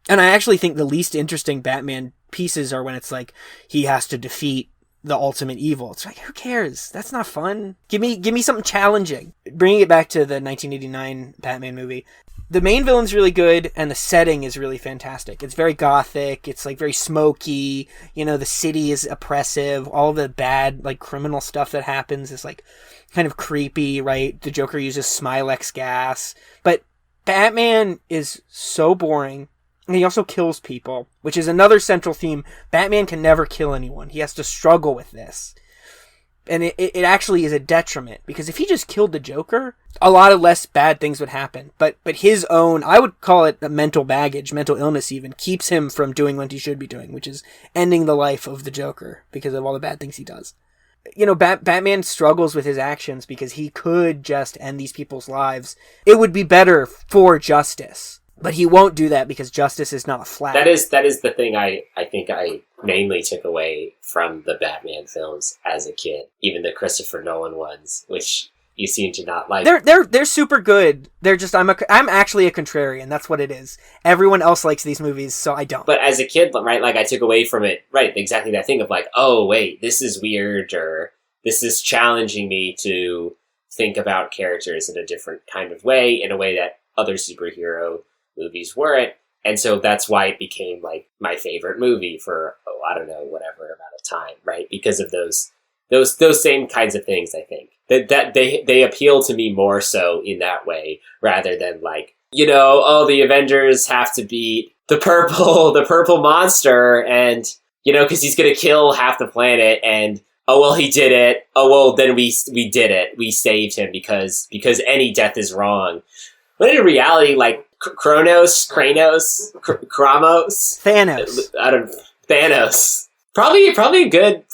And I actually think the least interesting Batman pieces are when it's like he has to defeat the ultimate evil. It's like, who cares? That's not fun. Give me something challenging. Bringing it back to the 1989 Batman movie, the main villain's really good and the setting is really fantastic. It's very gothic. It's like very smoky. The city is oppressive. All the bad like criminal stuff that happens is like kind of creepy, right? The Joker uses Smilex gas, but Batman is so boring. And he also kills people, which is another central theme. Batman can never kill anyone. He has to struggle with this. And it actually is a detriment, because if he just killed the Joker, a lot of less bad things would happen. But his own, I would call it a mental baggage, mental illness even, keeps him from doing what he should be doing, which is ending the life of the Joker because of all the bad things he does. Batman struggles with his actions because he could just end these people's lives. It would be better for justice. But he won't do that because justice is not flat. That is the thing I think I mainly took away from the Batman films as a kid, even the Christopher Nolan ones, which you seem to not like. They're super good. They're just I'm actually a contrarian. That's what it is. Everyone else likes these movies, so I don't. But as a kid, right, like I took away from it, right, exactly that thing of like, oh wait, this is weird, or this is challenging me to think about characters in a different kind of way, in a way that other superhero movies weren't, and so that's why it became like my favorite movie for I don't know, whatever amount of time, right? Because of those same kinds of things. I think that they appeal to me more so in that way, rather than like, the Avengers have to beat the purple monster, and because he's gonna kill half the planet, and oh well, he did it. Oh well, then we did it. We saved him because any death is wrong. But in reality, like Thanos. I don't. Thanos. Probably a good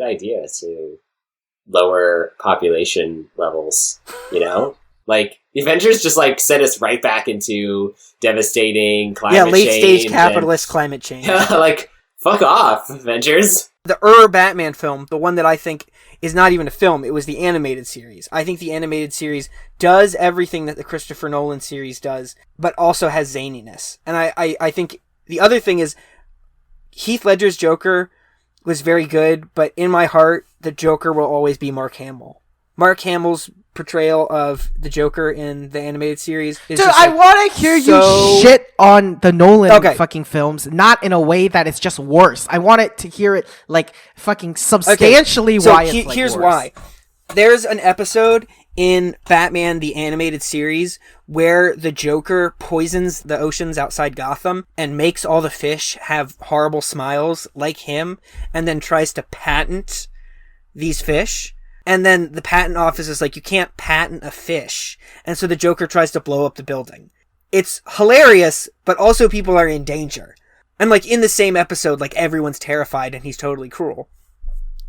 idea to lower population levels. Like the Avengers just like sent us right back into devastating climate change. Late stage capitalist climate change. Like fuck off, Avengers. The Batman film, the one that I think is not even a film, it was the animated series. I think the animated series does everything that the Christopher Nolan series does, but also has zaniness. And I think the other thing is Heath Ledger's Joker was very good, but in my heart, the Joker will always be Mark Hamill. Mark Hamill's portrayal of the Joker in the animated series is Dude, just, I want to hear you shit on the Nolan fucking films, not in a way that it's just worse. I want it to hear it like fucking substantially why it's like here's worse. why. There's an episode in Batman the Animated Series where the Joker poisons the oceans outside Gotham and makes all the fish have horrible smiles like him, and then tries to patent these fish. And then the patent office is like, you can't patent a fish. And so the Joker tries to blow up the building. It's hilarious, but also people are in danger. And like in the same episode, like everyone's terrified and he's totally cruel.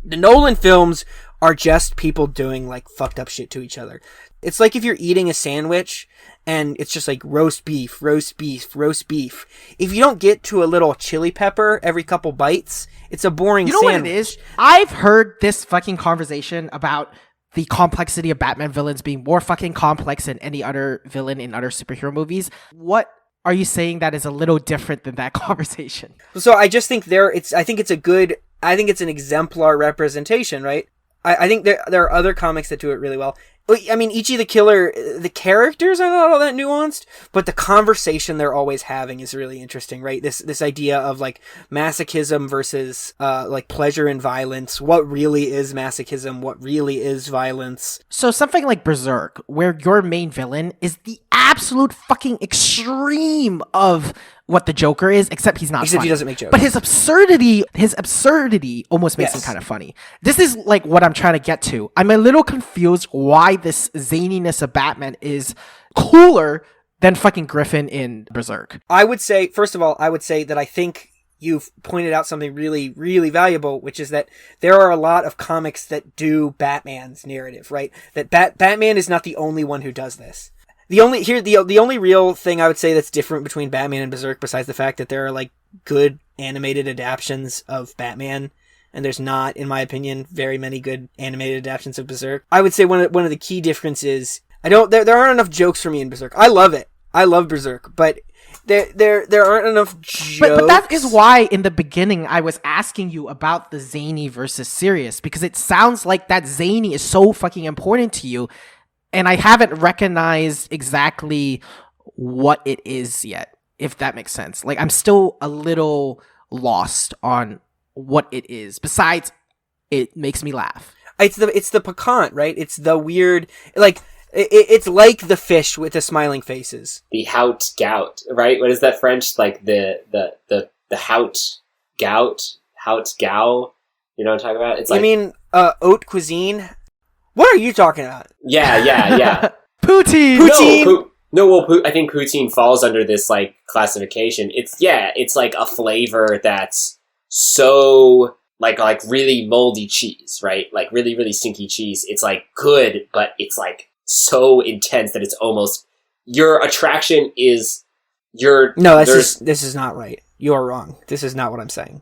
The Nolan films are just people doing like fucked up shit to each other. It's like if you're eating a sandwich and it's just like roast beef, roast beef, roast beef. If you don't get to a little chili pepper every couple bites, it's a boring sandwich. You know what it is? I've heard this fucking conversation about the complexity of Batman villains being more fucking complex than any other villain in other superhero movies. What are you saying that is a little different than that conversation? So I just think I think it's an exemplar representation, right? I think there are other comics that do it really well. I mean, Ichi the Killer, the characters are not all that nuanced, but the conversation they're always having is really interesting, right? This idea of like masochism versus like pleasure in violence. What really is masochism? What really is violence? So something like Berserk, where your main villain is the absolute fucking extreme of what the Joker is, except he's not Except funny. He doesn't make jokes. But his absurdity almost makes him kind of funny. This is like what I'm trying to get to. I'm a little confused why this zaniness of Batman is cooler than fucking Griffin in Berserk. I would say, first of all, that I think you've pointed out something really, really valuable, which is that there are a lot of comics that do Batman's narrative, right? That Batman is not the only one who does this. The only real thing I would say that's different between Batman and Berserk, besides the fact that there are like good animated adaptions of Batman, and there's not, in my opinion, very many good animated adaptions of Berserk. I would say one of the key differences, there aren't enough jokes for me in Berserk. I love it. I love Berserk, but there aren't enough jokes. But that is why in the beginning I was asking you about the zany versus serious, because it sounds like that zany is so fucking important to you, and I haven't recognized exactly what it is yet, if that makes sense. Like, I'm still a little lost on what it is, besides it makes me laugh. It's the piquant, right? It's the weird, like, it's like the fish with the smiling faces. The haut gout, right? What is that French? Like the haut gout, haut gao. You know what I'm talking about? It's like, you mean haute cuisine? What are you talking about? Yeah. Poutine. I think poutine falls under this like classification. It's like a flavor that's so like really moldy cheese, right? Like really, really stinky cheese. It's like good, but it's like so intense that it's almost your attraction is your. No, this is not right. You are wrong. This is not what I'm saying.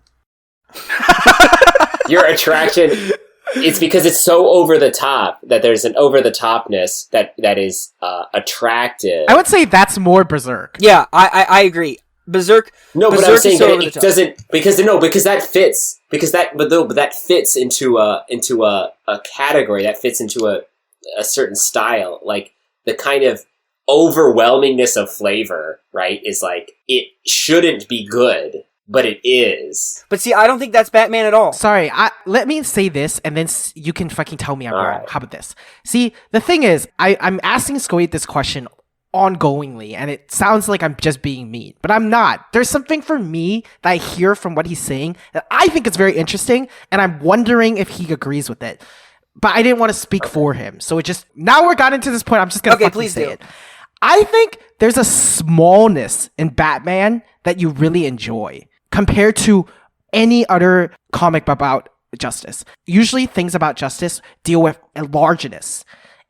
Your attraction. It's because it's so over the top that there's an over the topness that is attractive. I would say that's more Berserk. Yeah, I agree. Berserk. No, Berserk but I'm saying so that it doesn't because that fits that fits into a category, that fits into a certain style, like the kind of overwhelmingness of flavor, right? Is like it shouldn't be good, but it is. But see, I don't think that's Batman at all. Sorry, let me say this, and then you can fucking tell me I'm wrong. Right. How about this? See, the thing is, I'm asking Swade this question ongoingly, and it sounds like I'm just being mean, but I'm not. There's something for me that I hear from what he's saying that I think is very interesting, and I'm wondering if he agrees with it. But I didn't want to speak for him, so it just, now we're gotten to this point, I'm just gonna fucking say it. I think there's a smallness in Batman that you really enjoy compared to any other comic about justice. Usually things about justice deal with a largeness.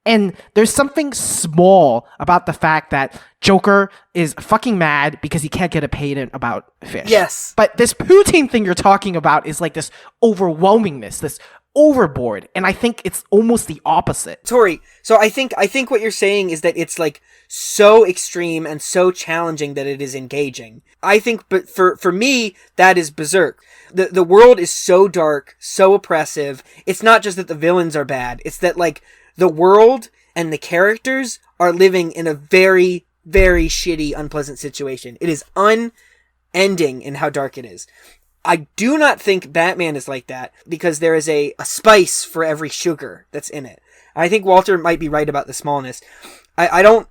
And there's something small about the fact that Joker is fucking mad because he can't get a payment about fish. Yes. But this poutine thing you're talking about is like this overwhelmingness, this overboard, and I think it's almost the opposite. Tori, so I think what you're saying is that it's like so extreme and so challenging that it is engaging. I think, but for me, that is Berserk. The world is so dark, so oppressive. It's not just that the villains are bad. It's that like the world and the characters are living in a very, very shitty, unpleasant situation. It is unending in how dark it is. I do not think Batman is like that because there is a spice for every sugar that's in it. I think Walter might be right about the smallness. I'm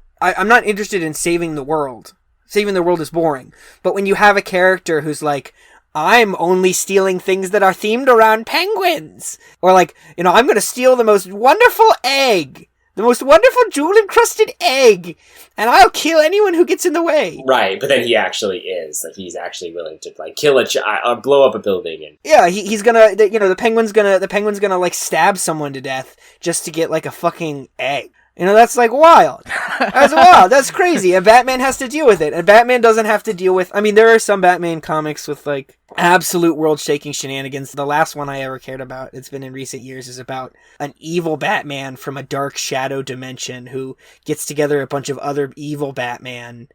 not interested in saving the world. Saving the world is boring. But when you have a character who's like, I'm only stealing things that are themed around penguins. Or like, I'm going to steal the most wonderful egg. The most wonderful jewel-encrusted egg. And I'll kill anyone who gets in the way. Right, but then he actually is. Like, he's actually willing to, like, kill a or blow up a building. And yeah, he's gonna, the penguin's gonna, like, stab someone to death just to get, like, a fucking egg. That's, like, wild. That's wild. That's crazy. And Batman has to deal with it. And Batman doesn't have to deal with... I mean, there are some Batman comics with, like, absolute world-shaking shenanigans. The last one I ever cared about, it's been in recent years, is about an evil Batman from a dark shadow dimension who gets together a bunch of other evil Batman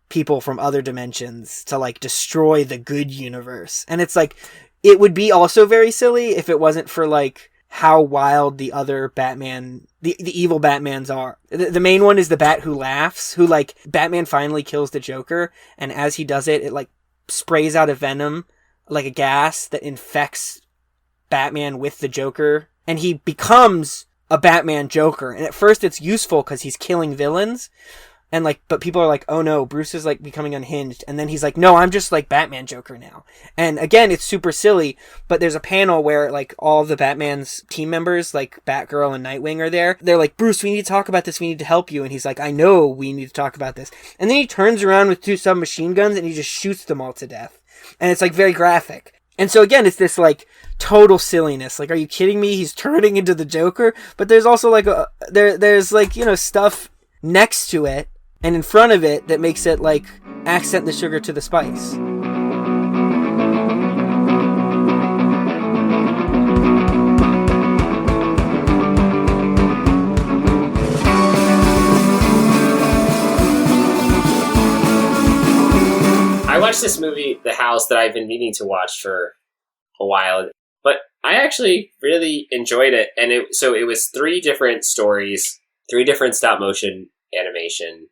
people from other dimensions to, like, destroy the good universe. And it's, like, it would be also very silly if it wasn't for, like, how wild the other Batman... The evil Batmans are. The main one is the Bat Who Laughs, who, like, Batman finally kills the Joker, and as he does it, it, like, sprays out a venom, like a gas that infects Batman with the Joker, and he becomes a Batman Joker. And at first it's useful because he's killing villains, And like, but people are like, oh no, Bruce is like becoming unhinged. And then he's like, no, I'm just like Batman Joker now. And again, it's super silly, but there's a panel where like all the Batman's team members, like Batgirl and Nightwing are there. They're like, Bruce, we need to talk about this. We need to help you. And he's like, I know we need to talk about this. And then he turns around with 2 submachine guns and he just shoots them all to death. And it's like very graphic. And so again, it's this like total silliness. Like, are you kidding me? He's turning into the Joker. But there's also like there's like, you know, stuff next to it and in front of it that makes it like accent the sugar to the spice. I watched this movie, The House, that I've been meaning to watch for a while, but I actually really enjoyed it. And it was 3 different stories, 3 different stop motion animation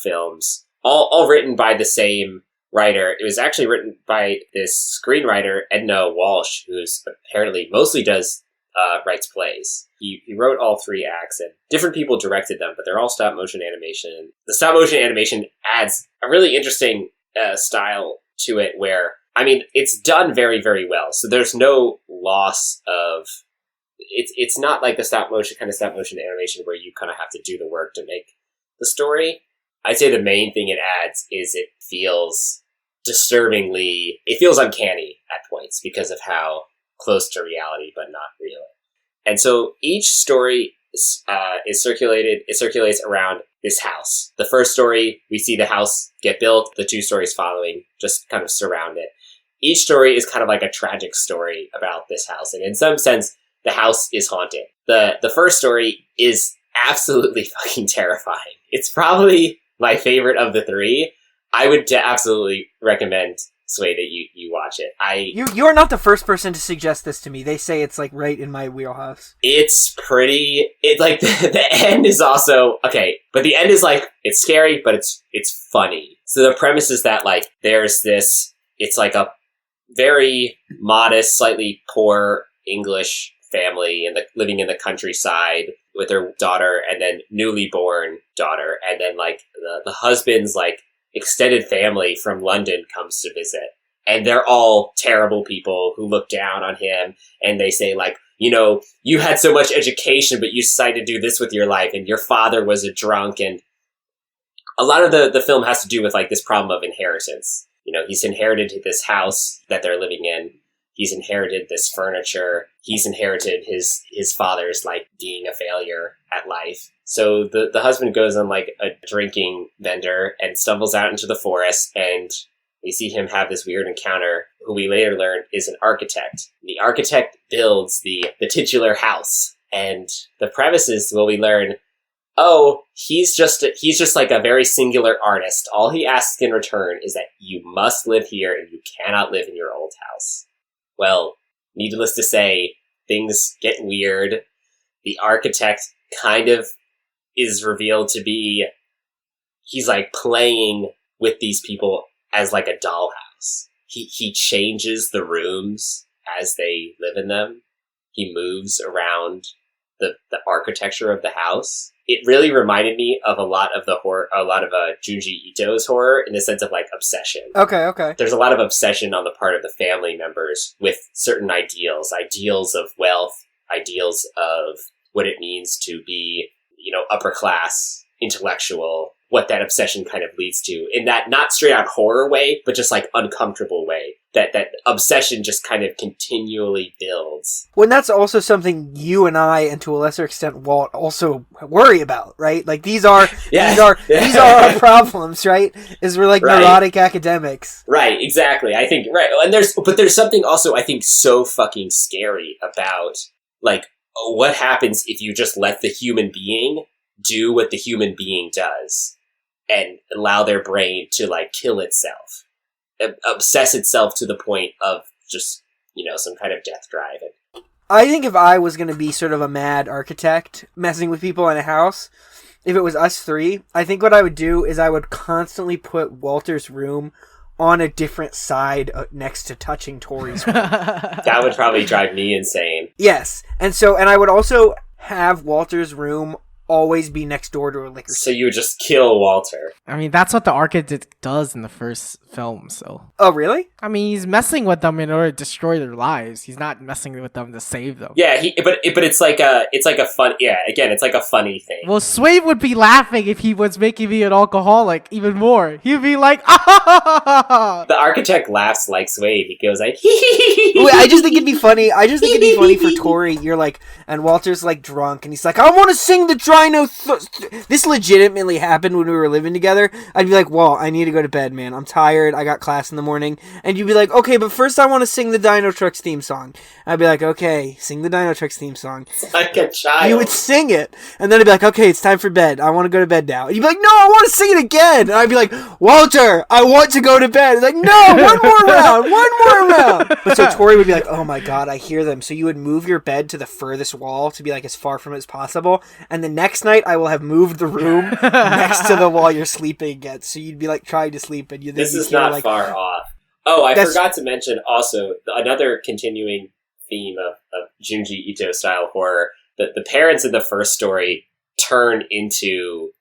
films, all written by the same writer. It was actually written by this screenwriter, Edna Walsh, who's apparently mostly writes plays. He wrote all 3 acts, and different people directed them, but they're all stop motion animation. The stop motion animation adds a really interesting style to it where, I mean, it's done very, very well. So there's no loss of... It's not like the stop motion animation where you kind of have to do the work to make the story. I'd say the main thing it adds is it feels uncanny at points because of how close to reality, but not really. And so each story circulates around this house. The first story, we see the house get built. The 2 stories following just kind of surround it. Each story is kind of like a tragic story about this house. And in some sense, the house is haunted. The first story is absolutely fucking terrifying. It's probably my favorite of the 3. I would absolutely recommend, Swade, that you watch it. You are not the first person to suggest this to me. They say it's like right in my wheelhouse. It's pretty... like the end is also... Okay, but the end is like, it's scary, but it's funny. So the premise is that like there's this... It's like a very modest, slightly poor English family living in the countryside with their daughter and then newly born daughter. And then like the husband's like extended family from London comes to visit. And they're all terrible people who look down on him. And they say like, you know, you had so much education, but you decided to do this with your life. And your father was a drunk. And a lot of the film has to do with like this problem of inheritance. You know, he's inherited this house that they're living in. He's inherited this furniture. He's inherited his father's like being a failure at life. So the husband goes on like a drinking bender and stumbles out into the forest, and we see him have this weird encounter, who we later learn is an architect. The architect builds the titular house, and the premise is, well, we learn, oh, he's just like a very singular artist. All he asks in return is that you must live here and you cannot live in your old house. Well, needless to say, things get weird. The architect kind of is revealed to be, he's like playing with these people as like a dollhouse. He changes the rooms as they live in them. He moves around the architecture of the house. It really reminded me of a lot of Junji Ito's horror in the sense of like obsession. Okay. There's a lot of obsession on the part of the family members with certain ideals of wealth, ideals of what it means to be, you know, upper class, intellectual, what that obsession kind of leads to in that not straight out horror way, but just like uncomfortable way that obsession just kind of continually builds. Well, that's also something you and I, and to a lesser extent Walt, also worry about, right? Like these are our problems, right? Is we're like neurotic academics. Right, exactly. I think right. And there's something also I think so fucking scary about like what happens if you just let the human being do what the human being does and allow their brain to like kill itself, obsess itself to the point of just, you know, some kind of death drive. I think if I was going to be sort of a mad architect messing with people in a house, if it was us 3, I think what I would do is I would constantly put Walter's room on a different side next to touching Tori's room. That would probably drive me insane. Yes. And I would also have Walter's room always be next door to a liquor So store. you would just kill Walter. I mean, that's what the architect does in the first film, so. Oh, really? I mean, he's messing with them in order to destroy their lives. He's not messing with them to save them. Yeah, but it's like a fun, yeah, again, it's like a funny thing. Well, Swade would be laughing if he was making me an alcoholic even more. He'd be like, ah! The architect laughs like Swade. He goes like, Wait, I just think it'd be funny. I just think it'd be funny for Tori. You're like, and Walter's like drunk, and he's like, I want to sing the Drino. This legitimately happened when we were living together. I'd be like, well, I need to go to bed, man. I'm tired. I got class in the morning. And you'd be like, okay, but first I want to sing the Dino Trucks theme song. I'd be like, okay, sing the Dino Trucks theme song. like a child. You would sing it, and then I'd be like, okay, it's time for bed. I want to go to bed now. And you'd be like, no, I want to sing it again. And I'd be like, Walter, I want to go to bed. And like, no, one more round. But so Tori would be like, oh my god, I hear them. So you would move your bed to the furthest wall to be like as far from it as possible. And the next night, I will have moved the room next to the wall you're sleeping against. So you'd be like trying to sleep, and This is not like, far off. Oh, I forgot to mention also another continuing theme of Junji Ito style horror. That the parents in the first story turn into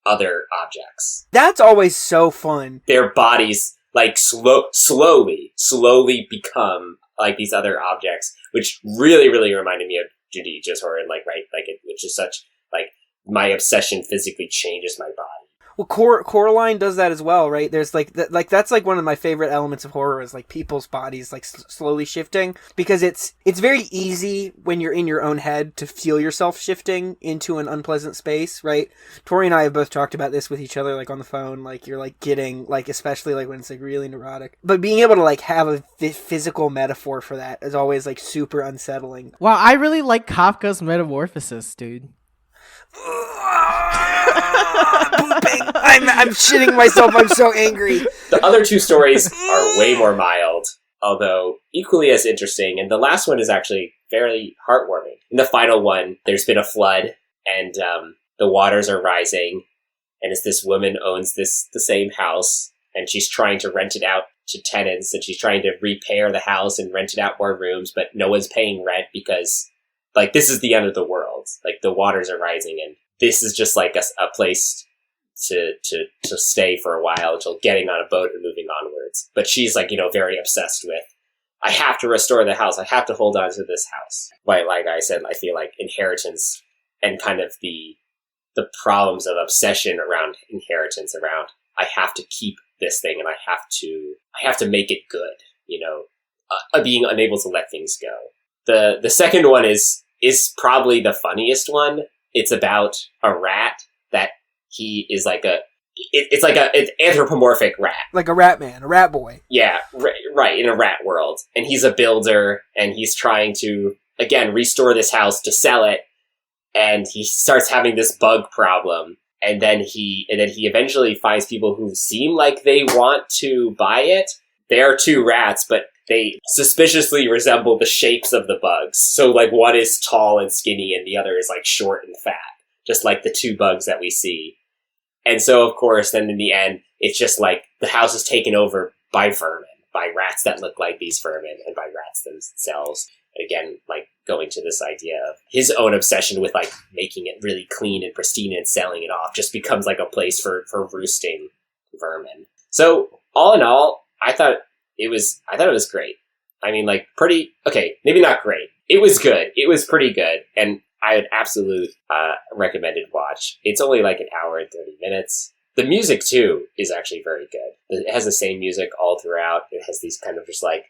other objects. That's always so fun. Their bodies like slowly become like these other objects, which really reminded me of Junji Ito's horror, and which is such like my obsession physically changes my body. Well, Coraline does that as well, right? There's that's like one of my favorite elements of horror is like people's bodies like slowly shifting, because it's very easy when you're in your own head to feel yourself shifting into an unpleasant space, right? Tori and I have both talked about this with each other, like on the phone, like you're like getting like, especially like when it's like really neurotic, but being able to like have a physical metaphor for that is always like super unsettling. Wow, I really like Kafka's Metamorphosis, dude. Pooping. I'm shitting myself. I'm so angry. The other two stories are way more mild, although equally as interesting, and the last one is actually fairly heartwarming. In the final one, there's been a flood, and the waters are rising, and it's this woman owns the same house, and she's trying to rent it out to tenants, and she's trying to repair the house and rent it out more rooms, but no one's paying rent because, like, this is the end of the world. Like, the waters are rising, and this is just like a place to stay for a while until getting on a boat and moving onwards. But she's like, very obsessed with, I have to restore the house. I have to hold on to this house. Like I said, I feel like inheritance and kind of the problems of obsession around inheritance, around I have to keep this thing and I have to make it good. Being unable to let things go. The second one is probably the funniest one. It's about a rat that he is like it's an anthropomorphic rat. Like a rat man, a rat boy. Yeah, right, in a rat world. And he's a builder, and he's trying to, again, restore this house to sell it, and he starts having this bug problem. And then he eventually finds people who seem like they want to buy it. They are two rats, but they suspiciously resemble the shapes of the bugs. So, like, one is tall and skinny, and the other is, like, short and fat. Just like the two bugs that we see. And so, of course, then in the end, it's just like the house is taken over by vermin, by rats that look like these vermin, and by rats themselves. Again, like, going to this idea of his own obsession with, like, making it really clean and pristine and selling it off just becomes, like, a place for roosting vermin. So, all in all, I thought it was great. I mean, like, okay, maybe not great. It was good. It was pretty good. And I would absolutely recommended watch. It's only like an hour and 30 minutes. The music, too, is actually very good. It has the same music all throughout. It has these kind of just, like,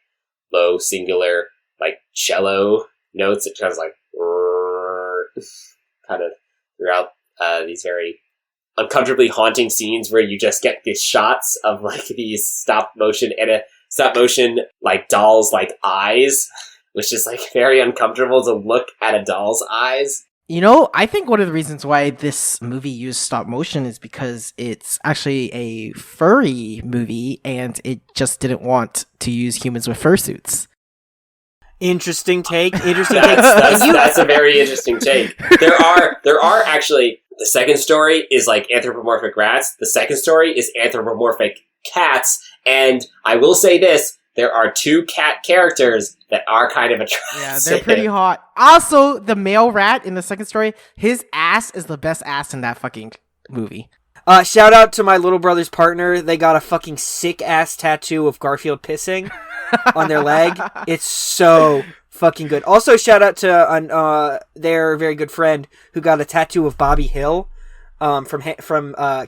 low, singular, like, cello notes. It sounds like kind of throughout these very uncomfortably haunting scenes where you just get these shots of, like, these stop motion like dolls like eyes, which is like very uncomfortable to look at a doll's eyes. I think one of the reasons why this movie used stop motion is because it's actually a furry movie and it just didn't want to use humans with fursuits. Interesting take. That's a very interesting take. There are actually, the second story is like anthropomorphic rats. The second story is anthropomorphic cats. And I will say this, there are 2 cat characters that are kind of attractive. Yeah, they're pretty hot. Also, the male rat in the second story, his ass is the best ass in that fucking movie. Shout out to my little brother's partner. They got a fucking sick ass tattoo of Garfield pissing on their leg. It's so fucking good. Also, shout out to their very good friend who got a tattoo of Bobby Hill from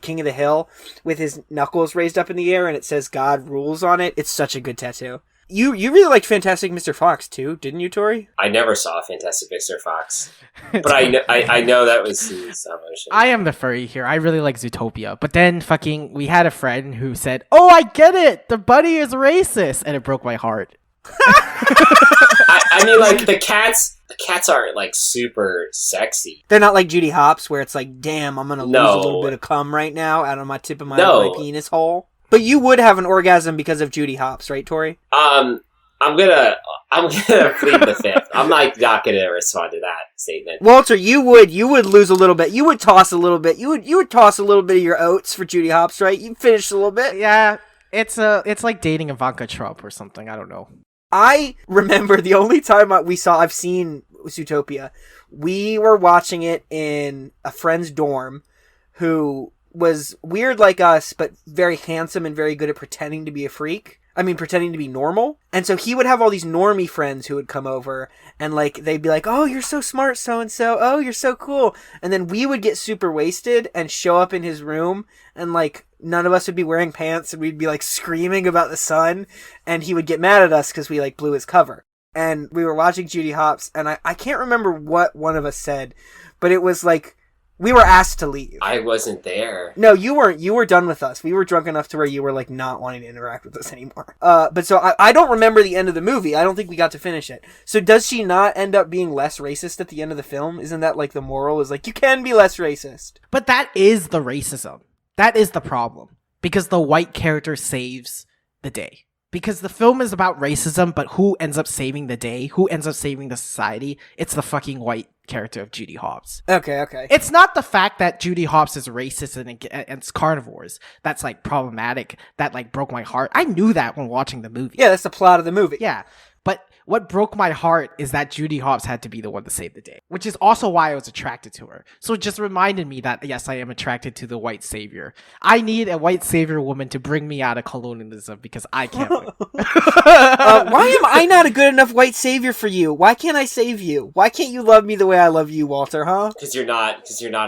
King of the Hill with his knuckles raised up in the air and it says God rules on it. It's such a good tattoo. You really liked Fantastic Mr. Fox too, didn't you, Tori? I never saw Fantastic Mr. Fox, but I know that was his emotion. I am the furry here. I really like Zootopia, but then we had a friend who said, "Oh, I get it. The bunny is racist," and it broke my heart. I mean, like the cats aren't like super sexy. They're not like Judy Hopps, where it's like, damn, I'm gonna lose a little bit of cum right now out of my tip of my penis hole. But you would have an orgasm because of Judy Hopps, right, Tori? I'm gonna plead the fifth. I'm not gonna respond to that statement. Walter, you would lose a little bit. You would toss a little bit. You would toss a little bit of your oats for Judy Hopps, right? You'd finish a little bit. Yeah, it's like dating Ivanka Trump or something. I don't know. I remember the only time I've seen Zootopia, we were watching it in a friend's dorm who was weird like us, but very handsome and very good at pretending to be a freak. I mean, pretending to be normal. And so he would have all these normie friends who would come over and like, they'd be like, "Oh, you're so smart, so-and-so. Oh, you're so cool." And then we would get super wasted and show up in his room and like, none of us would be wearing pants and we'd be like screaming about the sun and he would get mad at us because we like blew his cover. And we were watching Judy Hopps and I can't remember what one of us said, but it was like, we were asked to leave. I wasn't there. No, you weren't. You were done with us. We were drunk enough to where you were like not wanting to interact with us anymore. But so I don't remember the end of the movie. I don't think we got to finish it. So does she not end up being less racist at the end of the film? Isn't that like the moral is like, you can be less racist? But that is the racism. That is the problem. Because the white character saves the day. Because the film is about racism, but who ends up saving the day? Who ends up saving the society? It's the fucking white character of Judy Hopps. Okay. It's not the fact that Judy Hopps is racist and it's carnivores that's like problematic, that like broke my heart. I knew that when watching the movie. Yeah, that's the plot of the movie. Yeah. But what broke my heart is that Judy Hopps had to be the one to save the day, which is also why I was attracted to her. So it just reminded me that, yes, I am attracted to the white savior. I need a white savior woman to bring me out of colonialism because I can't win. Why am I not a good enough white savior for you? Why can't I save you? Why can't you love me the way I love you, Walter, huh? Because you're not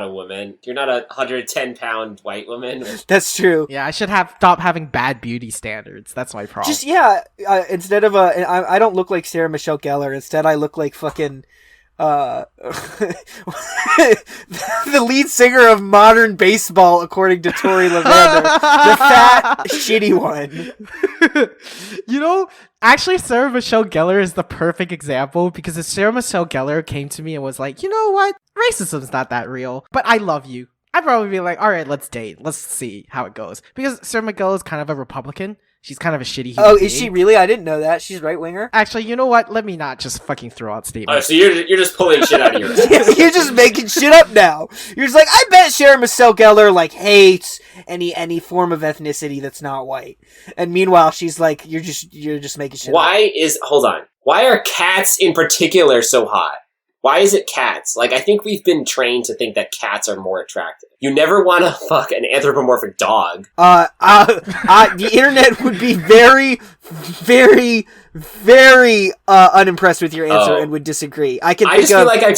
a woman. You're not a 110-pound white woman. That's true. Yeah, I should stop having bad beauty standards. That's my problem. Just, instead of I don't look like Sarah Michelle Gellar. Instead, I look like fucking the lead singer of modern baseball, according to Tori Levander, the fat, shitty one. You know, actually, Sarah Michelle Gellar is the perfect example because if Sarah Michelle Gellar came to me and was like, "You know what? Racism's not that real, but I love you," I'd probably be like, "All right, let's date. Let's see how it goes." Because Sarah Michelle is kind of a Republican. She's kind of a shitty human Oh, being. is she really? I didn't know that. She's right-winger? Actually, you know what? Let me not just fucking throw out statements. Oh, so you're just pulling shit out of your ass. You're just making shit up now. You're just like, I bet Sarah Michelle Gellar like hates any form of ethnicity that's not white. And meanwhile, she's like, you're just making shit up. Hold on. Why are cats in particular so hot? Why is it cats? Like, I think we've been trained to think that cats are more attractive. You never want to fuck an anthropomorphic dog. The internet would be very, very, very unimpressed with your answer and would disagree. I feel like I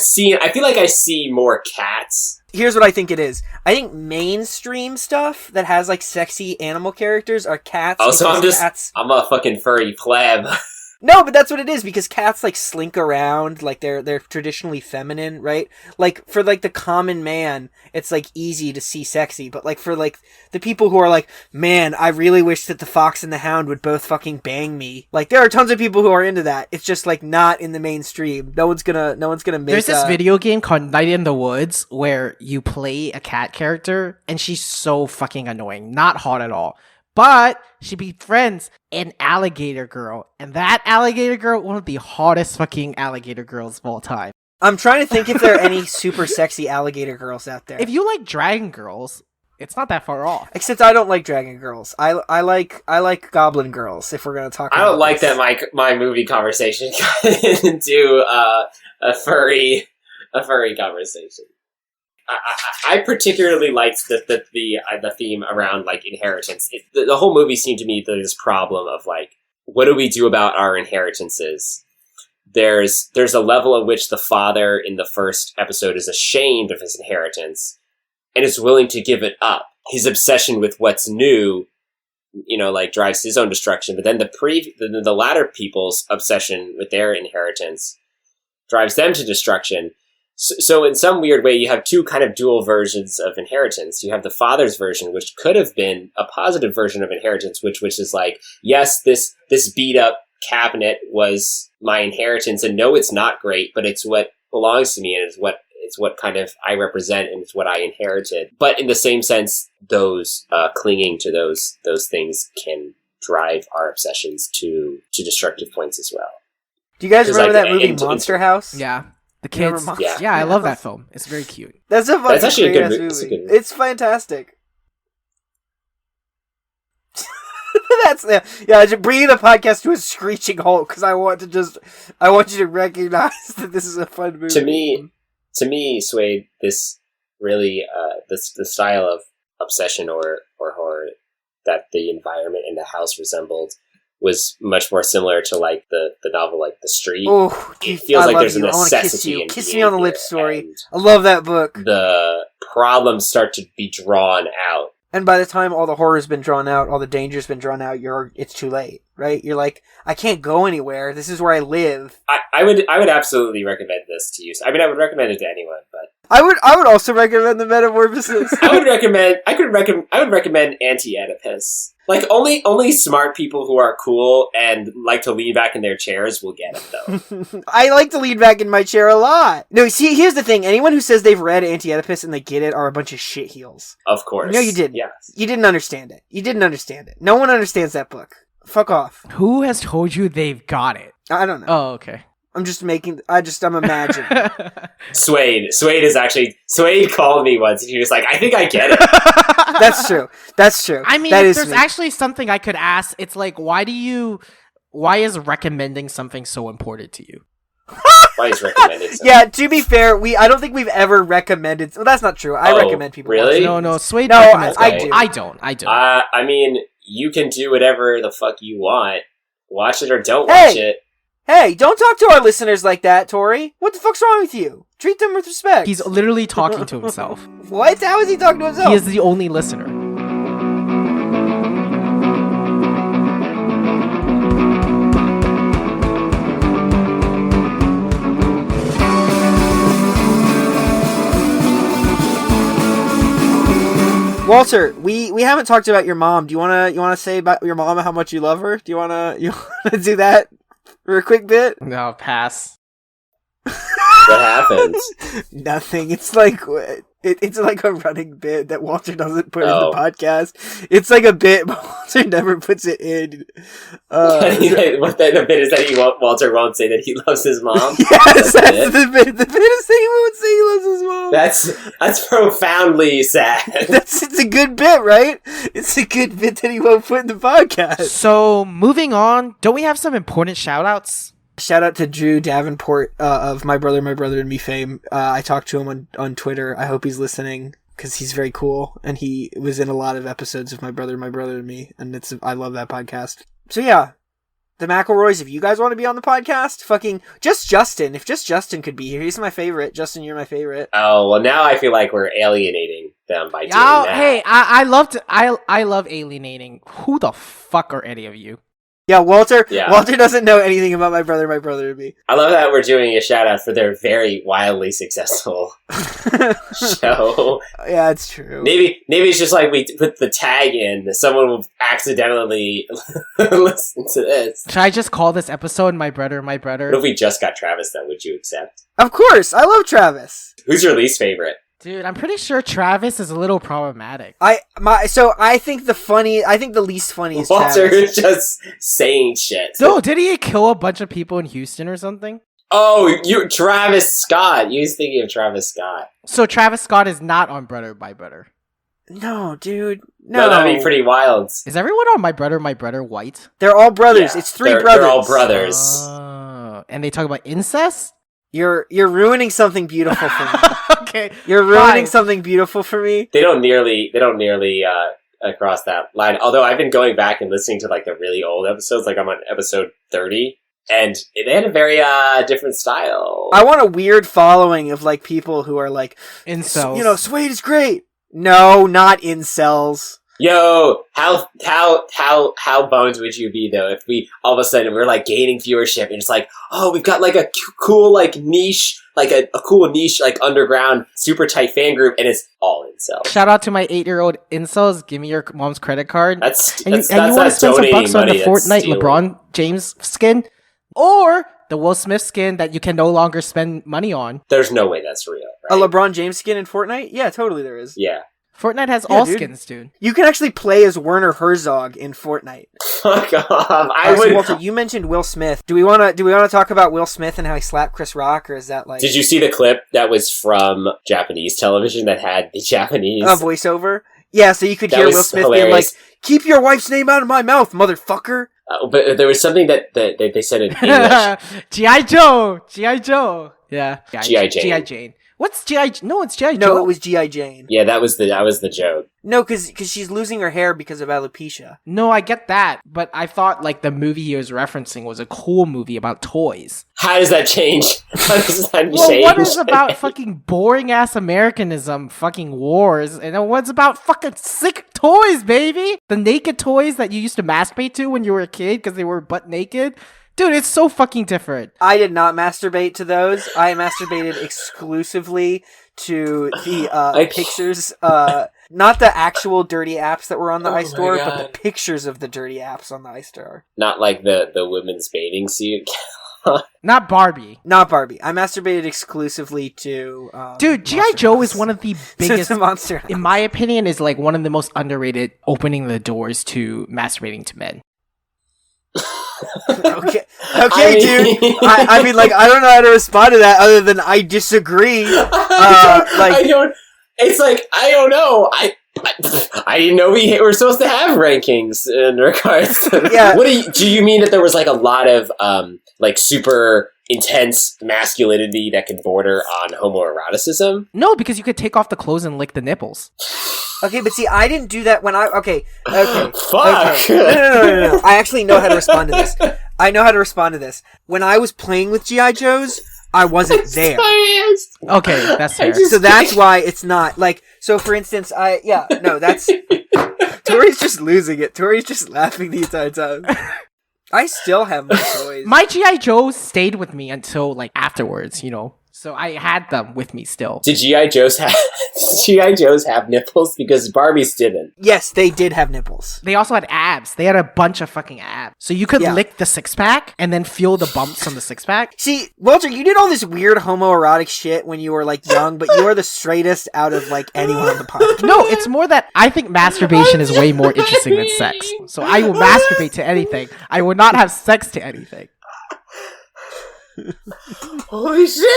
see more cats. Here's what I think it is. I think mainstream stuff that has like sexy animal characters are cats. Oh, so I'm a fucking furry pleb. No, but that's what it is, because cats, like, slink around, like, they're traditionally feminine, right? Like, for, like, the common man, it's, like, easy to see sexy, but, like, for, like, the people who are like, man, I really wish that the fox and the hound would both fucking bang me. Like, there are tons of people who are into that. It's just, like, not in the mainstream. No one's gonna make There's this video game called Night in the Woods where you play a cat character, and she's so fucking annoying. Not hot at all. But she befriends an alligator girl. And that alligator girl, one of the hottest fucking alligator girls of all time. I'm trying to think if there are any super sexy alligator girls out there. If you like dragon girls, It's not that far off. Except I don't like dragon girls. I like goblin girls. If we're gonna talk, I don't like that my movie conversation got into a furry conversation. I particularly liked the theme around like inheritance. The whole movie seemed to me this problem of like, what do we do about our inheritances? There's a level at which the father in the first episode is ashamed of his inheritance and is willing to give it up. His obsession with what's new, like drives his own destruction. But then the latter people's obsession with their inheritance drives them to destruction. So in some weird way, you have two kind of dual versions of inheritance. You have the father's version, which could have been a positive version of inheritance, which is like, yes, this beat up cabinet was my inheritance, and no, it's not great, but it's what belongs to me, and it's what kind of I represent, and it's what I inherited. But in the same sense, those clinging to those things can drive our obsessions to destructive points as well. Do you guys remember that movie Monster House? Yeah. The kids. Yeah, I love that film. It's very cute. That's actually a good movie. It's fantastic. Just bringing the podcast to a screeching halt because I want you to recognize that this is a fun movie. To me, Swade, this really the style of obsession or horror that the environment in the house resembled was much more similar to like the novel, like The Street. Oh, it feels like there's a necessity. Kiss me on the lips, story. I love that book. The problems start to be drawn out. And by the time all the horror's been drawn out, all the danger's been drawn out, it's too late, right? You're like, I can't go anywhere. This is where I live. I would absolutely recommend this to you. I mean, I would recommend it to anyone, but I would also recommend the Metamorphosis. I would recommend Anti-Oedipus. Like only smart people who are cool and like to lean back in their chairs will get it though. I like to lean back in my chair a lot. No, see, here's the thing. Anyone who says they've read Anti-Oedipus and they get it are a bunch of shitheels. Of course. No, you didn't. Yes. You didn't understand it. No one understands that book. Fuck off. Who has told you they've got it? I don't know. Oh, okay. I'm imagining. Swade called me once and he was like, I think I get it. That's true. I mean, if there's actually something I could ask, it's like, why is recommending something so important to you? Why is recommending something? Yeah, to be fair, I don't think we've ever recommended. Well, that's not true. I recommend people. Really? No, Swade recommends. I don't. I mean, you can do whatever the fuck you want. Watch it or don't watch it. Hey, don't talk to our listeners like that, Tori. What the fuck's wrong with you? Treat them with respect. He's literally talking to himself. What? How is he talking to himself? He is the only listener. Walter, we haven't talked about your mom. Do you wanna say about your mom how much you love her? Do you wanna do that for a quick bit? No, pass. What happened? Nothing. It's like a running bit that Walter doesn't put in the podcast. It's like a bit, but Walter never puts it in. The bit is that Walter won't say that he loves his mom. Yes, that's the bit. The bit is that he won't say he loves his mom. That's profoundly sad. It's a good bit, right? It's a good bit that he won't put in the podcast. So moving on, don't we have some important shout-outs? Shout out to Drew Davenport of My Brother and Me fame. I talked to him on Twitter. I hope he's listening because he's very cool and he was in a lot of episodes of My Brother and Me, and I love that podcast. So yeah, the McElroys. If you guys want to be on the podcast, fucking just Justin. If just Justin could be here, he's my favorite. Justin, you're my favorite. Oh well, now I feel like we're alienating them by doing that. Hey, I love alienating. Who the fuck are any of you? Yeah, Walter doesn't know anything about My Brother and Me. I love that we're doing a shout out for their very wildly successful show. Yeah, it's true. Maybe it's just like we put the tag in, someone will accidentally listen to this. Should I just call this episode My Brother? What if we just got Travis then? Would you accept? Of course, I love Travis. Who's your least favorite? Dude, I'm pretty sure Travis is a little problematic. I think the least funny is Walter Travis. is just saying shit. No, did he kill a bunch of people in Houston or something? Oh, Travis Scott. You was thinking of Travis Scott. So Travis Scott is not on Brother by Brother. No, dude. No, that'd be pretty wild. Is everyone on My Brother white? They're all brothers. Yeah, it's three brothers. They're all brothers. And they talk about incest? You're ruining something beautiful for me. Okay. You're ruining fine. something beautiful for me. They don't nearly across that line. Although I've been going back and listening to like the really old episodes, like I'm on episode 30, and they had a very different style. I want a weird following of like people who are like, Incels. you know, Swade is great. No, not incels. Yo, how boned would you be though if we all of a sudden we're like gaining viewership and it's like, oh, we've got like a cool like niche, like a cool niche like underground super tight fan group, and it's all incels. Shout out to my 8-year-old incels. Give me your mom's credit card. That's and you want to not spend some bucks on the money, that's Fortnite stealing. LeBron James skin, or the Will Smith skin that you can no longer spend money on. There's no way that's real. A Right? LeBron James skin in Fortnite? Yeah, totally there is. Yeah. Fortnite has Yeah, all dude. skins, dude. You can actually play as Werner Herzog in Fortnite. Fuck off. So Walter, you mentioned Will Smith. Do we want to talk about Will Smith and how he slapped Chris Rock, or is that like Did you see the clip that was from Japanese television that had the Japanese? a voiceover? Yeah, so you could That hear was Will Smith being like, hilarious. "Keep your wife's name out of my mouth, motherfucker." But there was something that they said in English. G.I. Joe. G.I. Joe. Yeah. G.I. Jane. G.I. Jane. What's G.I. No, it's G.I. Joe. No, it was G.I. Jane. Yeah, that was the joke. No, because she's losing her hair because of alopecia. No, I get that, but I thought like the movie he was referencing was a cool movie about toys. How does that change? How does that Well, change? what is about fucking boring ass Americanism, fucking wars, and then what's about fucking sick toys, baby? The naked toys that you used to masturbate to when you were a kid because they were butt naked. Dude, it's so fucking different. I did not masturbate to those. I masturbated exclusively to the pictures, not the actual dirty apps that were on the Oh iStore, my but the God. pictures of the dirty apps on the iStore. Not like the women's bathing suit. Not Barbie. Not Barbie. I masturbated exclusively to Dude, G.I. Monster Joe House. is one of the To biggest, Monster House. in my opinion, is like one of the most underrated opening the doors to masturbating to men. Okay, I mean- dude. I mean, like, I don't know how to respond to that other than I disagree. I don't. It's like I don't know. I didn't know we were supposed to have rankings in regards to. Yeah. What do you mean that there was like a lot of like super intense masculinity that could border on homoeroticism? No, because you could take off the clothes and lick the nipples. Okay, but see, I didn't do that when I. Okay. Fuck. Okay. No. I actually know how to respond to this. I know how to respond to this. When I was playing with G.I. Joes, I wasn't there. Okay, that's fair. So that's why it's not like. So for instance, that's. Tori's just losing it. Tori's just laughing the entire time. I still have my toys. My G.I. Joe stayed with me until like afterwards, you know. So I had them with me still. Did G.I. Joes have nipples? Because Barbies didn't. Yes, they did have nipples. They also had abs. They had a bunch of fucking abs. So you could Yeah. lick the six-pack and then feel the bumps on the six-pack. See, Walter, you did all this weird homoerotic shit when you were like young, but you are the straightest out of like anyone on the podcast. No, it's more that I think masturbation is way more interesting than sex. So I will masturbate to anything. I will not have sex to anything. Holy shit!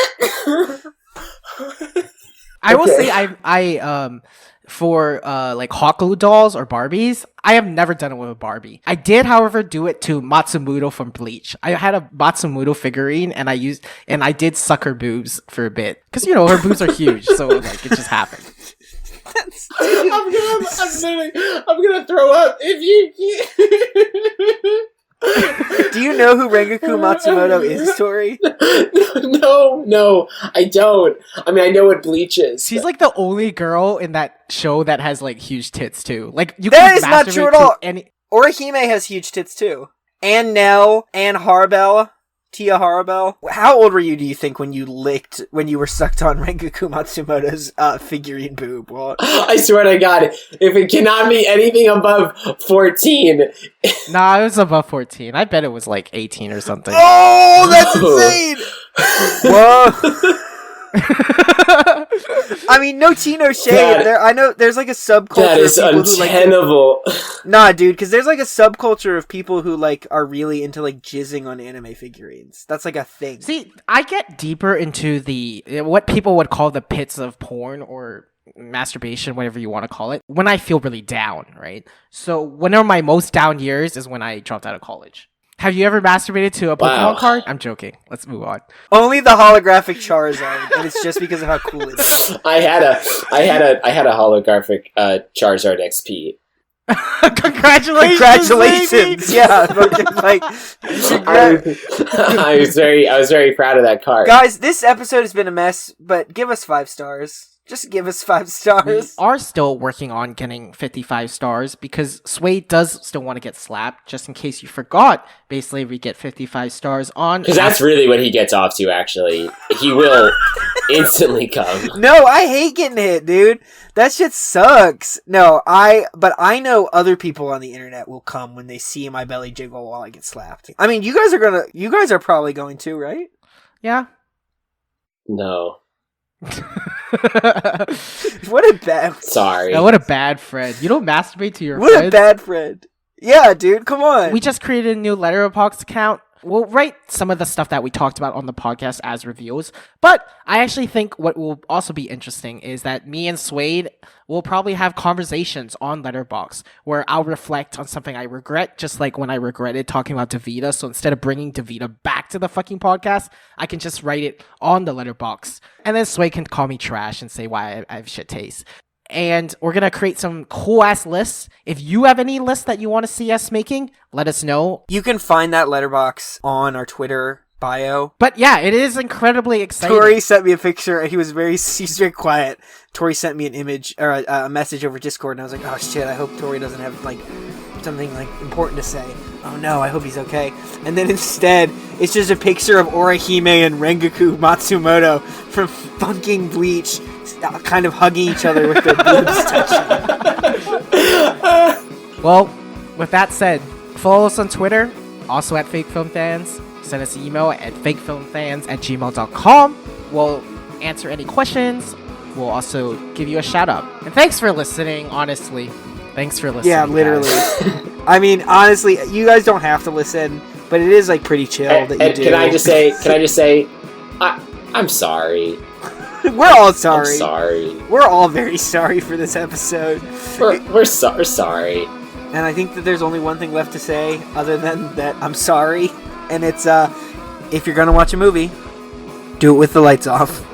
I will Okay. say I for like hot glue dolls or Barbies, I have never done it with a Barbie. I did, however, do it to Matsumoto from Bleach. I had a Matsumoto figurine and I did suck her boobs for a bit because you know her boobs are huge, so like it just happened. I'm gonna throw up if you. Do you know who Rengoku Matsumoto is, Tori? No, I don't. I mean, I know what Bleach is. She's like the only girl in that show that has like huge tits too. Like you That can is not masturbate true at to all. any. Orihime has huge tits too. And Nell, and Harbell, Tia Harbell. How old were you, do you think, when you were sucked on Rengoku Matsumoto's figurine boob, Walt? I swear to God, if it cannot be anything above 14, Nah, it was above 14. I bet it was like 18 or something. Oh, that's No. insane! Whoa! I mean, no tea, no shade. That- I know there's like a subculture That is of people who like. untenable. Nah, dude, because there's like a subculture of people who like are really into like jizzing on anime figurines. That's like a thing. See, I get deeper into the what people would call the pits of porn or masturbation, whatever you want to call it, when I feel really down, right? So one of my most down years is when I dropped out of college. Have you ever masturbated to a Pokemon card? I'm joking. Let's move on. Only the holographic Charizard, and it's just because of how cool it is. I had a holographic Charizard XP. Congratulations! Baby! Yeah, like I was very proud of that card. guys, this episode has been a mess, but give us 5 stars. Just give us 5 We stars. are still working on getting 55 stars because Swade does still want to get slapped. Just in case you forgot, basically we get 55 stars on. Because that's really what he gets off to, actually. He will instantly come. No, I hate getting hit, dude. That shit sucks. But I know other people on the internet will come when they see my belly jiggle while I get slapped. I mean, you guys are probably going to, right? Yeah. No. What a bad Sorry. Yeah, what a bad friend. You don't masturbate to your What friends? a bad friend. Yeah, dude, come on. We just created a new Letterboxd account. We'll write some of the stuff that we talked about on the podcast as reviews, but I actually think what will also be interesting is that me and Swade will probably have conversations on Letterboxd where I'll reflect on something I regret, just like when I regretted talking about Davida. So instead of bringing Davida back to the fucking podcast, I can just write it on the Letterboxd, and then Swade can call me trash and say why I have shit taste. And we're going to create some cool-ass lists. If you have any lists that you want to see us making, let us know. You can find that letterbox on our Twitter bio. But yeah, it is incredibly exciting. Tori sent me a picture, and he's very quiet. Tori sent me an image, or a message over Discord, and I was like, oh shit, I hope Tori doesn't have, like, something, like, important to say. Oh no, I hope he's okay. And then instead, it's just a picture of Orihime and Rengoku Matsumoto from fucking Bleach, kind of hugging each other with their boobs touching. Well, with that said, follow us on Twitter, also at FakeFilmFans. Send us an email at fakefilmfans@gmail.com. We'll answer any questions. We'll also give you a shout out. And thanks for listening, honestly. Thanks for listening. Yeah, literally. guys. I mean, honestly, you guys don't have to listen, but it is like pretty chill that you do. Can I just say, I'm sorry. We're all sorry. I'm sorry. We're all very sorry for this episode. We're sorry. And I think that there's only one thing left to say other than that I'm sorry. And it's, if you're gonna watch a movie, do it with the lights off.